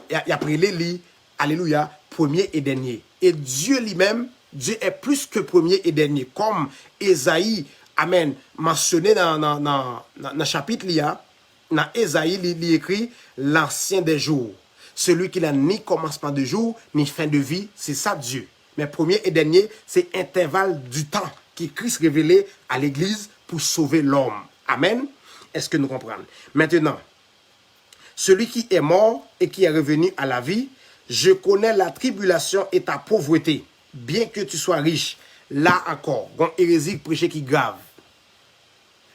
il a pris les lits, alléluia, premier et dernier. Et Dieu lui-même, Dieu est plus que premier et dernier. Comme Ésaïe, amen, mentionné dans le chapitre là, dans Ésaïe, il écrit l'ancien des jours. Celui qui n'a ni commencement de jour, ni fin de vie, c'est ça Dieu. Mais premier et dernier, c'est intervalle du temps qui Christ révélé à l'église pour sauver l'homme. Amen. Est-ce que nous comprenons? Maintenant, celui qui est mort et qui est revenu à la vie, je connais la tribulation et ta pauvreté, bien que tu sois riche. Là encore, bon hérésie prêché qui grave.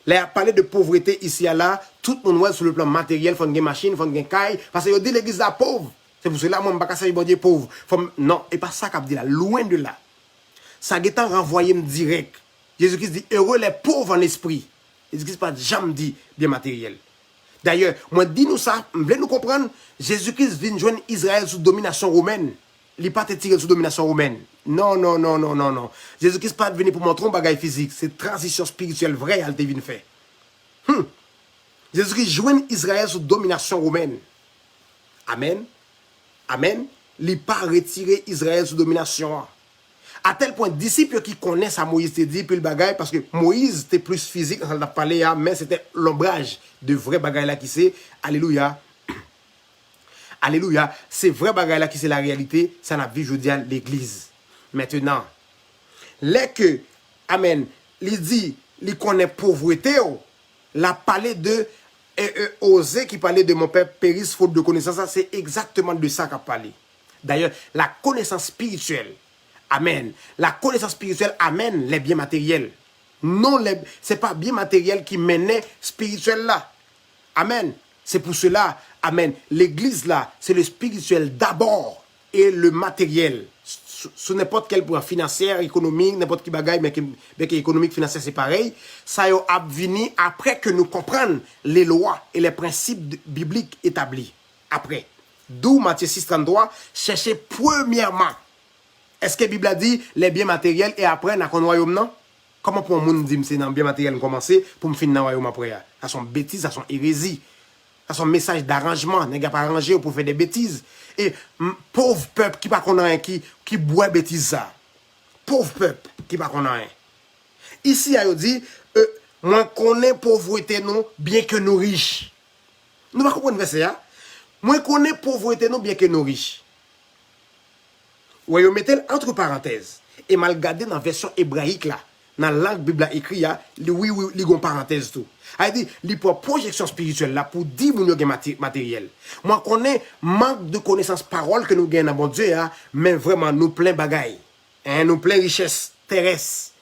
Là, il a parlé de pauvreté ici et là, tout le monde sur le plan matériel, il faut une machine, il faut une caille, parce que dit l'église est pauvre. C'est pour cela, moi, je ne vais pas servir bon Dieu pauvre. Non, et pas ça qu'a dit là, loin de là. Ça a renvoyé direct. Jésus-Christ dit, heureux les pauvres en esprit. Jésus-Christ pas jamais dit bien matériel. D'ailleurs, moi, dis-nous ça, vous voulez nous comprendre, Jésus-Christ vient joindre Israël sous domination romaine. Il n'est pas tiré sous domination romaine. Non, non, non, non, non, non. Jésus-Christ pas venu pour montrer un bagage physique. C'est transition spirituelle vraie, elle vient faire. Jésus-Christ joint Israël sous domination romaine. Amen. Amen. Il n'a pas retiré Israël sous domination. À tel point, disciples qui connaissent à Moïse te dit, puis le bagage, parce que Moïse était plus physique, on a parlé, mais c'était l'ombrage de vrai bagage là qui c'est. Alléluia. Alléluia. C'est vrai bagage là qui c'est la réalité. Ça n'a vu, je dis, l'église. Maintenant, les que, amen, il dit, il connaît pauvreté, la parlé de Osée qui parlait de mon père périsse faute de connaissance, c'est exactement de ça qu'a parlé. D'ailleurs, la connaissance spirituelle, amen. La connaissance spirituelle amène les biens matériels. Non, ce n'est pas bien matériel qui menait spirituel là. Amen. C'est pour cela, amen. L'église là, c'est le spirituel d'abord et le matériel. Sur n'importe quel point financier, économique, n'importe qui bagaille, mais qui économique, financier, c'est pareil. Ça a venu après que nous comprenions les lois et les principes bibliques établis. Après. D'où Matthieu 6,33, cherchez premièrement. Est-ce que la Bible a dit les biens matériels et après, dans le royaume, non? Comment pour un monde dire que c'est dans le bien matériel commencer pour me finir dans le royaume après? Ça sont bêtises, ça sont hérésies. Ça sont messages d'arrangement. N'est-ce pas arrangé pour faire des bêtises? Et pauvre peuple qui ne connaît rien, qui boit bêtises ça. Pauvre peuple qui ne connaît rien. Ici, il dit, moi connais pauvreté nous bien que nous riches. Nous ne comprenons pas ça. Moi connais pauvreté nous bien que nous riches. Vous mettez entre parenthèses. Et mal gardé dans la version hébraïque là. Dans la langue Bible écrit, oui, il y a une parenthèse tout. Il dit, il y a une projection spirituelle là pour dire que nous avons matériel. Moi, je connais manque de connaissance parole que nous avons dans mon Dieu, mais vraiment, nous plein bagaille. Nous plein richesse terrestre.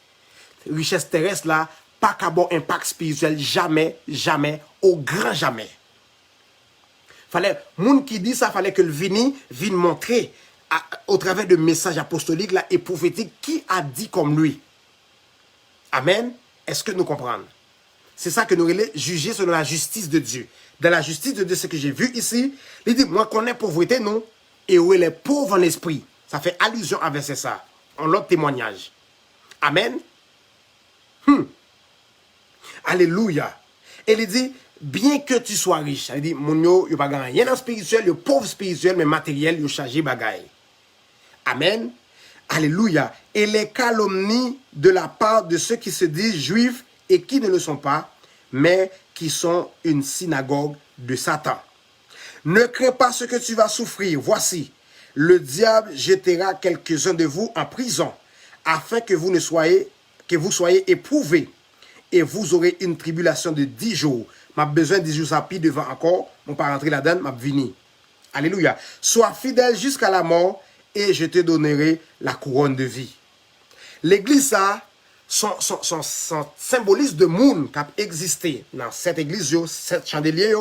Richesse terrestre là, pas qu'à bon impact spirituel, jamais, jamais, au grand jamais. Fallait, moun qui dit ça, fallait que le vienne montrer au travers de messages apostoliques là, et prophétiques qui a dit comme lui. Amen. Est-ce que nous comprenons? C'est ça que nous allons juger selon la justice de Dieu. Dans la justice de Dieu, ce que j'ai vu ici, il dit, moi, connais pauvreté, non? Et où est les pauvres en esprit? Ça fait allusion à verset ça. En l'autre témoignage. Amen. Alléluia. Et il dit, bien que tu sois riche, il dit, mon yo, il n'y a pas rien en spirituel, il y a pauvre spirituel, mais matériel, il y a chargé bagaille. Amen. Alléluia. Et les calomnies de la part de ceux qui se disent juifs et qui ne le sont pas, mais qui sont une synagogue de Satan. Ne crains pas ce que tu vas souffrir. Voici, le diable jettera quelques-uns de vous en prison, afin que vous soyez éprouvés, et vous aurez une tribulation de 10 jours. M'a besoin de 10 jours rapides devant encore, on pas rentrer là-dedans, m'a vini. Alléluia. Sois fidèle jusqu'à la mort, et je te donnerai la couronne de vie. L'église, ça, son symbolisme de monde qui a existé dans cette église, cette chandelier,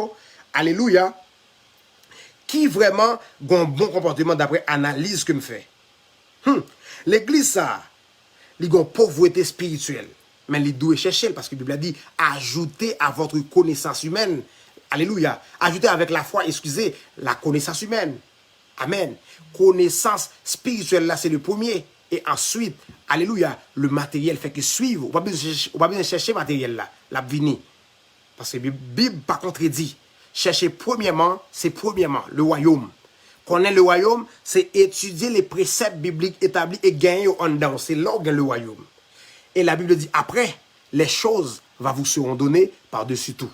alléluia, qui vraiment a un bon comportement d'après analyse que me fait. L'église, ça, il a une pauvreté spirituelle, mais il doit chercher, parce que la Bible a dit, ajoutez à votre connaissance humaine, alléluia, ajoutez avec la foi, excusez, la connaissance humaine. Amen. Connaissance spirituelle, là, c'est le premier. Et ensuite, alléluia, le matériel fait que suivre. On va bien chercher matériel là, la vini. Parce que la Bible, par contre, dit, chercher premièrement, c'est premièrement le royaume. Connaître le royaume, c'est étudier les préceptes bibliques établis et gagner en dedans. C'est là où le royaume. Et la Bible dit, après, les choses vous seront données par-dessus tout.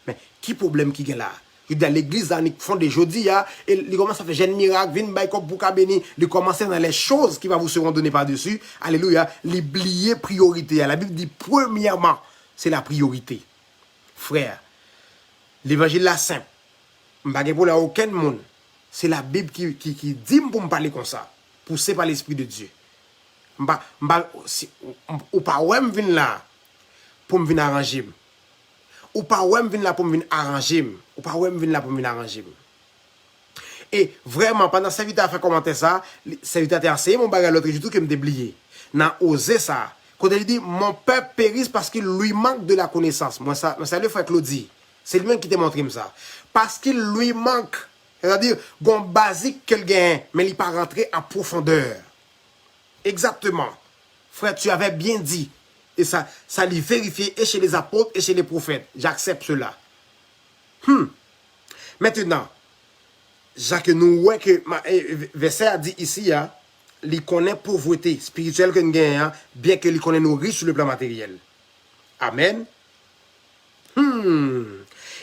Mais qui problème qui est là? Dans l'église, ils font des jeudis, et ils commencent à faire un miracle, viennent comme pour bénir, ils commencent dans les choses qui vous seront données par-dessus. Alléluia. L'oublier priorité. La Bible dit, premièrement, c'est la priorité. Frère, l'évangile là simple. Je ne vais pas pour aucun monde. C'est la Bible qui dit pour me parler comme ça. Poussé par l'Esprit de Dieu. Ou pas ouais me venir là pour me venir arranger. Ou pas ouais me venir là pour me venir arranger. Ou pas ouais me venir là pour me venir arranger. Et vraiment, pendant serviteur a fait commenter ça, serviteur a essayé mon bagage l'autre jour que me déblié. N'a osé ça. Quand il dit, mon peuple périsse parce qu'il lui manque de la connaissance. Moi, ça le frère Claudie. C'est lui-même qui t'a montré ça. Parce qu'il lui manque, c'est-à-dire, bon basique qu'elle gagne, mais il n'est pas rentré en profondeur. Exactement. Frère, tu avais bien dit. Et ça lui vérifié et chez les apôtres et chez les prophètes. J'accepte cela. Maintenant, Jacques nous voit que verset a dit ici, il connaît pauvreté spirituelle que nous gagnons, bien que il connaît nous riches sur le plan matériel. Amen.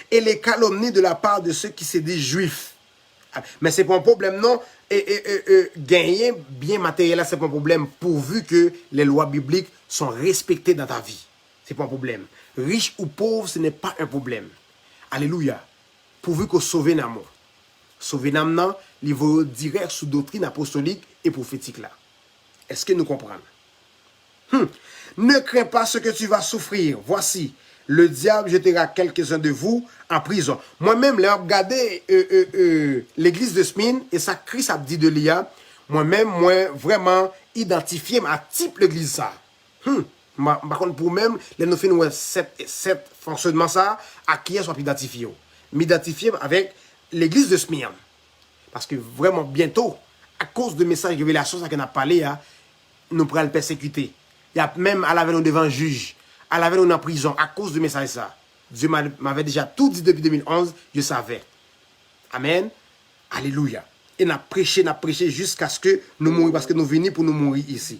Et les calomnies de la part de ceux qui se disent juifs. Mais c'est pas un problème, non. Gagner bien matériel, là, c'est pas un problème, pourvu que les lois bibliques sont respectées dans ta vie. C'est pas un problème. Riche ou pauvre, ce n'est pas un problème. Alléluia. Pourvu qu'on sauve l'amour. Sauver l'amour, il va direct sous doctrine apostolique et prophétique là. Est-ce que nous comprenons? Ne crains pas ce que tu vas souffrir. Voici, le diable jettera quelques-uns de vous en prison. Moi-même, j'ai regardé l'église de Smyrne et ça Christ a dit de l'IA. Moi-même, moi, vraiment identifié à type l'église ça. Par contre, pour même, les nous faisons cette fonctionnement ça, à qui est soit identifié. M'identifier avec l'église de Smyrne. Parce que vraiment, bientôt, à cause de messages de révélation, ça qu'on a parlé, nous pourrons le persécuter. Il y a même à la veille devant un juge, à la veille en prison, à cause de messages ça. Dieu m'avait déjà tout dit depuis 2011, je savais. Amen. Alléluia. Et n'a prêché jusqu'à ce que nous mourions, parce que nous venons pour nous mourir ici.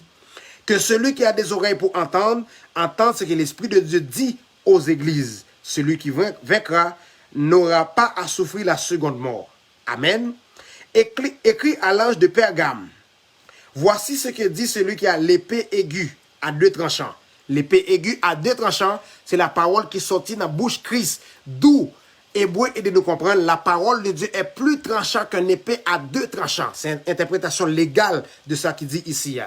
Que celui qui a des oreilles pour entendre, entende ce que l'Esprit de Dieu dit aux églises. Celui qui vaincra n'aura pas à souffrir la seconde mort. Amen. Écrit à l'ange de Pergame. Voici ce que dit celui qui a l'épée aiguë à deux tranchants. L'épée aiguë à deux tranchants, c'est la parole qui sortit dans la bouche Christ. D'où, hébreu et de nous comprendre, la parole de Dieu est plus tranchante qu'une épée à deux tranchants. C'est une interprétation légale de ce qu'il dit ici.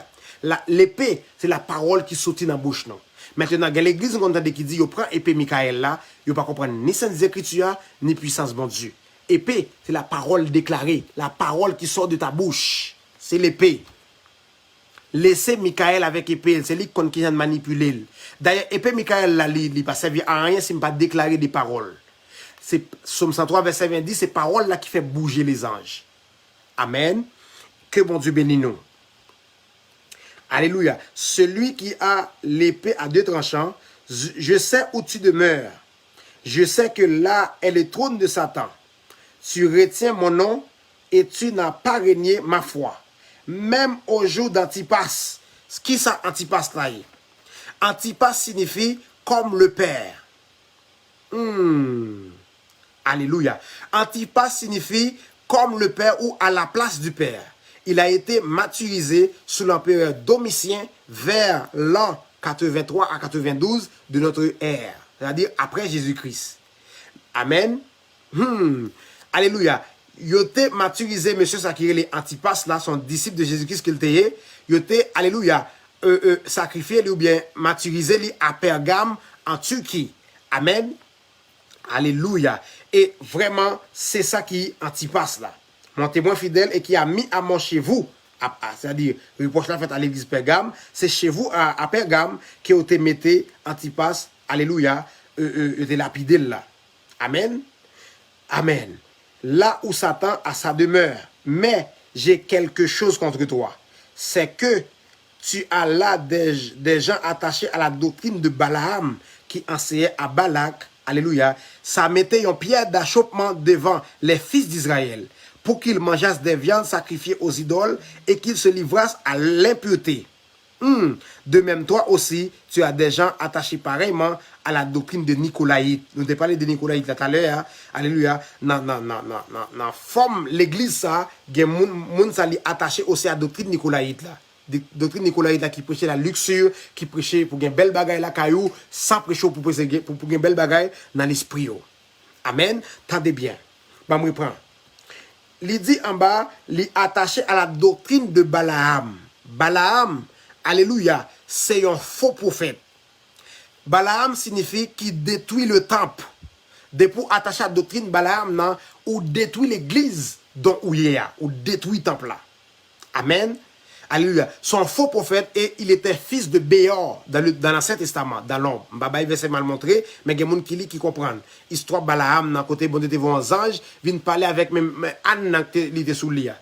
L'épée, c'est la parole qui sortit dans la bouche. Non? Maintenant, dans l'église, on entend qui dit, il prend épée Michael là, il ne pas comprendre ni saintes écritures, ni puissance bon Dieu. Épée, c'est la parole déclarée, la parole qui sort de ta bouche. C'est l'épée. Laissez Michael avec épée, c'est lui qui vient manipuler. D'ailleurs, épée Michael là, il ne pas servir à rien s'il ne pas déclarer des paroles. C'est Psaume 103, verset 20, c'est parole là qui fait bouger les anges. Amen. Que bon Dieu bénisse nous. Alléluia. Celui qui a l'épée à deux tranchants, je sais où tu demeures. Je sais que là est le trône de Satan. Tu retiens mon nom et tu n'as pas régné ma foi. Même au jour d'Antipas. Qui ça Antipas là? Antipas signifie comme le Père. Alléluia. Antipas signifie comme le Père ou à la place du Père. Il a été martyrisé sous l'empereur Domitien vers l'an 83 à 92 de notre ère. C'est-à-dire après Jésus-Christ. Amen. Alléluia. Il a été martyrisé, monsieur Sakirele Antipas, là, son disciple de Jésus-Christ qu'il était. Il a été, alléluia, sacrifié ou bien martyrisé à Pergame en Turquie. Amen. Alléluia. Et vraiment, c'est ça qui Antipas là. Mon témoin fidèle et qui a mis à mort chez vous, c'est-à-dire, le reproche la fait à l'église Pergame, c'est chez vous à Pergame qui a été mis Antipas, alléluia, de lapidé là. Amen. Amen. Là où Satan a sa demeure, mais j'ai quelque chose contre toi. C'est que tu as là des gens attachés à la doctrine de Balaam qui enseignait à Balak, alléluia, ça mettait une pierre d'achoppement devant les fils d'Israël pour qu'ils mangeassent des viandes sacrifiées aux idoles et qu'ils se livrassent à l'impureté. De même, toi aussi, tu as des gens attachés pareillement à la doctrine de Nicolaïte. Nous avons parlé de Nicolaïte tout à l'heure. Alléluia. Non, forme l'église, ça, il y a des gens attachés aussi à la doctrine Nicolaïte. Doctrine Nicolaïte là, qui prêchait la luxure, qui prêchait pour une belle bagaille la caillou, sans prêcher pour une belle bagaille dans l'esprit. Amen. Tendez bien. Bah, me reprends. Il dit en bas, il est attaché à la doctrine de Balaam. Balaam, alléluia, c'est un faux prophète. Balaam signifie qu'il détruit le temple. De pour attacher à la doctrine Balaam, ou détruit l'église donc où il y a, ou détruit temple là. Amen. Alléluia. Son faux prophète, et il était fils de Béor dans l'Ancien Testament, dans l'ombre. Mbaba, il verset mal montré, mais il y a des gens qui comprennent. Histoire Balaam, dans côté bon Dieu, vont anges, viennent parler avec même Anne, qui était sous l'IA.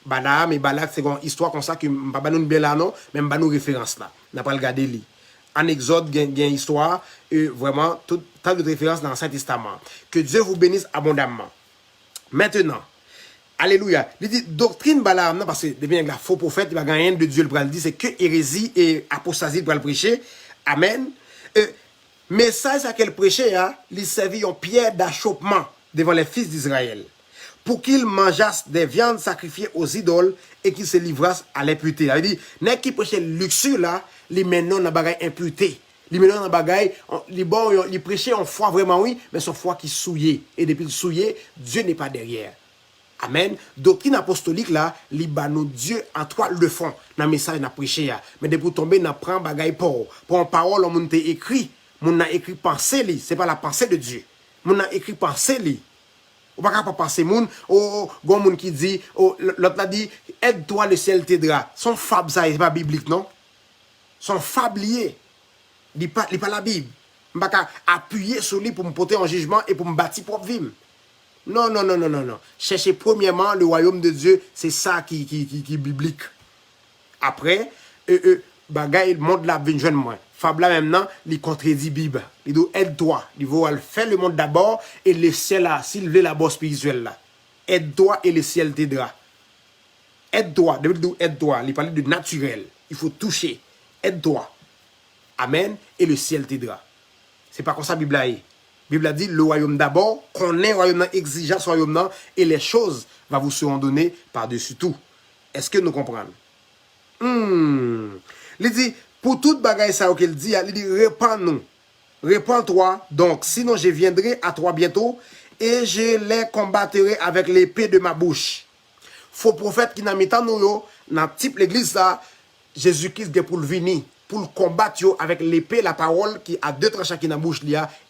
Balaam et Balak, c'est une histoire comme ça, que Mbaba nous bien là, non, mais Mbaba nous référence là. On n'a pas regardé lui. En Exode, il y a une histoire, vraiment, tout tas de références dans l'Ancien Testament. Que Dieu vous bénisse abondamment. Maintenant, alléluia. Il dit doctrine Balaam, non, parce que depuis un faux prophète, il va gagner de Dieu, le dit, c'est que hérésie et apostasie pour le prêcher. Amen. Message à quel prêcher, il servit en pierre d'achoppement devant les fils d'Israël, pour qu'ils mangeassent des viandes sacrifiées aux idoles et qu'ils se livrassent à l'impureté. Il dit, n'est qui prêchait luxure là, les maintenant dans bagaille impureté. Les maintenant dans bagaille, les bon, les prêcher en foi vraiment oui, mais son foi qui souillé. Et depuis le souillé, Dieu n'est pas derrière. Amen. Doctrine apostolique là, nous Dieu en toi le fond dans le message n'a prêché. Mais depuis tomber, n'a prend bagaille pour en parole, on a écrit, on a écrit pensée li, c'est pas la pensée de Dieu. On a écrit pensée li. On va pas penser moun, gon moun qui dit, l'autre a dit, aide-toi le ciel t'aidera. Son fable ça, c'est pas biblique non? Son fable lié. Il pas la Bible. Je ne vais pas appuyer sur lui pour me porter en jugement et pour me bâtir propre vie. Non. Cherchez premièrement le royaume de Dieu, c'est ça qui est biblique. Après, bagay le monde là vient joindre moi. Fable là maintenant, il contredit Bible. Il dit aide-toi, il va faire le monde d'abord et le ciel là, s'il veut la bosse spirituelle là. Aide-toi et le ciel t'aidera. Aide-toi, aide-toi, il parle de naturel. Il faut toucher. Aide-toi. Amen. Et le ciel t'aidera. C'est pas comme ça la Bible a. La Bible a dit le royaume d'abord, qu'on ait le royaume exigeant ce royaume et les choses va vous seront données par-dessus tout. Est-ce que nous comprenons? Il dit, pour toute bagaille ça qu'il dit, il dit, répands-nous. Répands-toi, donc, sinon je viendrai à toi bientôt et je les combattrai avec l'épée de ma bouche. Faux prophète qui n'a mis tant nous, dans type l'église là, Jésus-Christ est pour le venir, pour le combattre avec l'épée, la parole, qui a deux tranchants qui dans la bouche,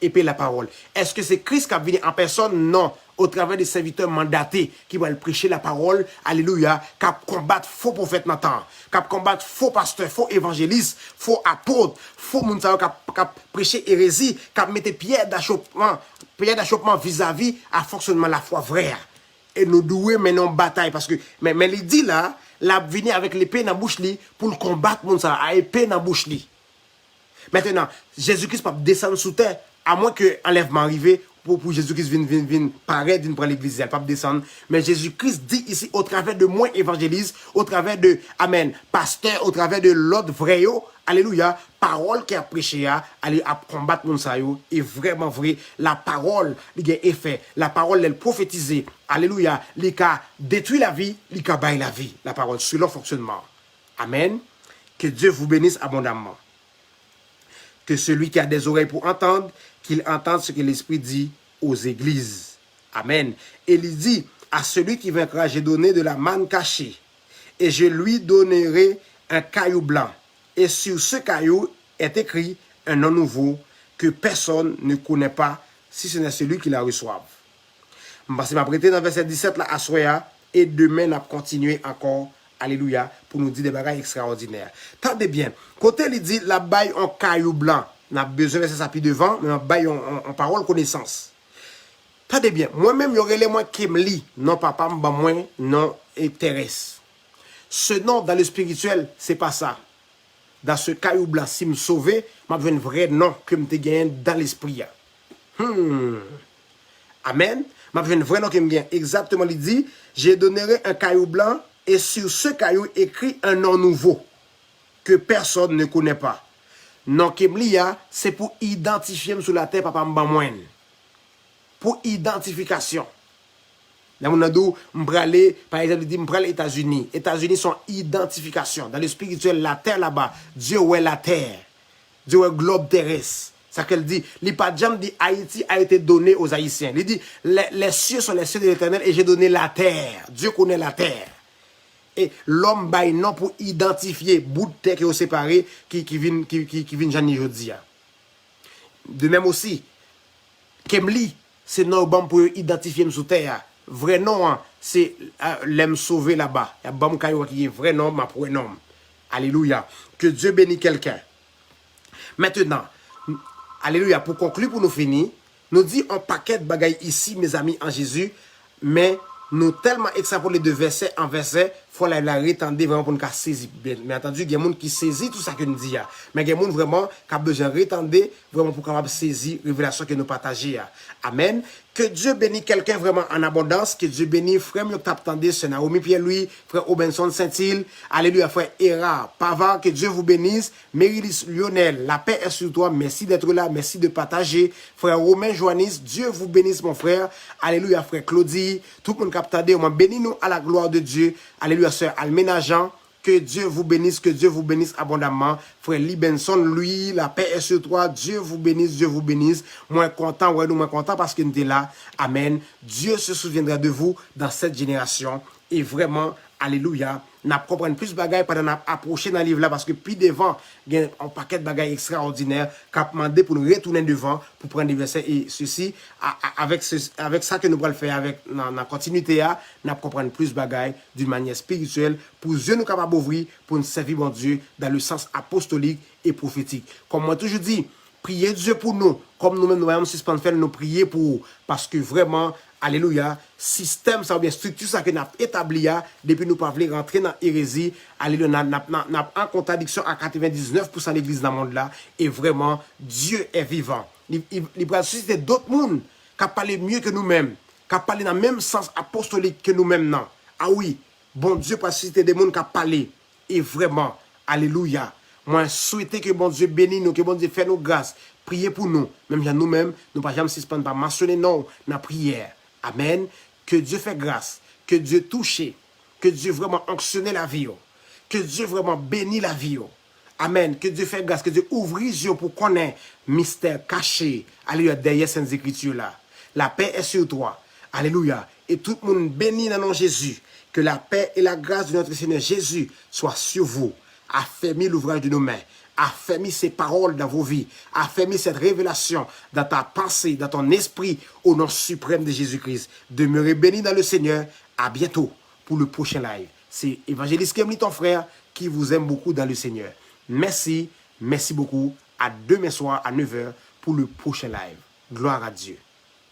épée, la parole. Est-ce que c'est Christ qui a venu en personne? Non. Au travers des serviteurs mandatés qui vont prêcher la parole, alléluia, qui combattre faux prophètes maintenant, qui combattre faux pasteurs, faux évangélistes, faux apôtres, faux mounsaïo, qui prêcher hérésie, qui mettre pierre d'achoppement vis-à-vis à fonctionnement de la foi vraie. Et nous devons mener une bataille parce que, mais il dit là, la venir avec l'épée dans la bouche li pour le combattre moun ça à épée dans la bouche li. Maintenant, Jésus-Christ peut descendre sous terre à moins que enlèvement arrive pour Jésus-Christ vienne paraître vienne prendre l'église, elle peut descendre, mais Jésus-Christ dit ici au travers de moi évangéliste, au travers de amen, pasteur, au travers de l'autre vrai yo, alléluia, parole qui a prêché aller à combattre moun ça yo est vraiment vrai, la parole il a effet, la parole elle prophétisée, alléluia, il a détruit la vie, il a baillé la vie, la parole sur leur fonctionnement. Amen. Que Dieu vous bénisse abondamment. Que celui qui a des oreilles pour entendre, qu'il entende ce que l'Esprit dit aux églises. Amen. Et il dit, à celui qui vaincra, j'ai donné de la manne cachée, et je lui donnerai un caillou blanc. Et sur ce caillou est écrit un nom nouveau que personne ne connaît pas, si ce n'est celui qui la reçoive. Je vais m'apprêter dans verset 17 là, à Soya, et demain, on va continuer encore. Alléluia, pour nous dire des bagages extraordinaires. Tendez bien, côté il dit la baille en caillou blanc, n'a besoin de ça puis devant, mais on baille en parole connaissance. Tendez bien, moi-même, il y aurait les moins qui me lit, non papa, moi, non intéresse. Ce nom dans le spirituel, c'est pas ça. Dans ce caillou blanc, si me sauver, m'a un vrai nom que me te gagne dans l'esprit. Amen. M'a un vrai nom que me gagne. Exactement, il dit, je donnerai un caillou blanc. Et sur ce caillou écrit un nom nouveau que personne ne connaît pas. Non Kemlia, c'est pour identifier sur la terre papa m'bamouen. Pour identification. Là on a dit m'bralé par exemple dit m'bralé États-Unis. États-Unis sont identification dans le spirituel la terre là-bas. Dieu est la terre. Dieu est globe terrestre. Ça qu'elle dit, il pas jamais dit Haïti a été donné aux Haïtiens. Il dit les cieux sont les cieux de l'Éternel et j'ai donné la terre. Dieu connaît la terre. Et l'homme baille non pour identifier bout de terre qui est séparé qui vient Jeanne Jodia. De même aussi, Kemli, c'est non bon pour identifier sous terre. vrai nom, c'est l'aime sauver là-bas. Il y a bon qui est vrai nom, ma prénom. Alléluia. Que Dieu bénisse quelqu'un. Maintenant, alléluia, pour conclure, pour nous finir, nous dit un paquet de bagailles ici, mes amis, en Jésus, mais nous tellement extrapolés de verset en verset, il faut la retendre vraiment pour nous saisir. Mais entendu, il y a des gens qui saisissent tout ça que nous disons. Mais il y a des gens vraiment qui ont besoin de retendre vraiment pour capable saisir la révélation que nous partageons. Amen. Que Dieu bénisse quelqu'un vraiment en abondance. Que Dieu bénisse frère Miok Taptandé, c'est Naomi Pierre-Louis, frère Robinson Saint-Île. Alléluia, frère Héra Pavard. Que Dieu vous bénisse. Mérilis Lionel, la paix est sur toi. Merci d'être là. Merci de partager. Frère Romain Joannis, Dieu vous bénisse, mon frère. Alléluia, frère Claudie. Tout le monde Taptandé, on bénis-nous à la gloire de Dieu. Alléluia, sœur Alménageant. Que Dieu vous bénisse abondamment. Frère Libenson, lui, la paix est sur toi. Dieu vous bénisse. Moins content, ouais, nous moins content parce que nous sommes là. Amen. Dieu se souviendra de vous dans cette génération. Et vraiment, alléluia, n'a comprendre plus de bagailles pendant n'a approché dans le livre là parce que puis devant, il y a un paquet de bagailles extraordinaires qu'a demandé pour nous retourner devant pour prendre des versets et ceci avec ça que nous allons faire avec la continuité là, n'a comprendre plus de bagailles d'une manière spirituelle pour Dieu nous capable d'ouvrir pour nous servir bon Dieu dans le sens apostolique et prophétique. Comme moi toujours dit, priez Dieu pour nous, comme nous-mêmes nous allons suspendre faire nous prier pour parce que vraiment alléluia, système, ça ou bien structure, ça que nous avons établi, depuis nous pas voulu rentrer dans l'hérésie, alléluia, nous avons en contradiction à 99% de l'église dans le monde là, et vraiment, Dieu est vivant. Il va susciter d'autres mondes qui parlent mieux que nous-mêmes, qui parlent dans le même sens apostolique que nous-mêmes. Ah oui, bon Dieu va susciter des mondes qui parlent, et vraiment, alléluia. Moi, souhaiter que bon Dieu bénisse nous, que bon Dieu fait nous grâce, priez pour nous, même nous-mêmes, nous ne pas jamais suspendre, pas mentionner non, dans la prière. Amen. Que Dieu fait grâce. Que Dieu touche. Que Dieu vraiment onctionne la vie. Que Dieu vraiment bénit la vie. Amen. Que Dieu fait grâce. Que Dieu ouvre les yeux pour connaître mystère caché. Alléluia. Derrière ces écritures là. La paix est sur toi. Alléluia. Et tout le monde bénit dans le nom de Jésus. Que la paix et la grâce de notre Seigneur Jésus soient sur vous. Affermis l'ouvrage de nos mains. Affermis ces paroles dans vos vies. Affermis cette révélation dans ta pensée, dans ton esprit, au nom suprême de Jésus-Christ. Demeurez bénis dans le Seigneur. À bientôt pour le prochain live. C'est Évangéliste Kemli, ton frère, qui vous aime beaucoup dans le Seigneur. Merci beaucoup. À demain soir à 9h pour le prochain live. Gloire à Dieu.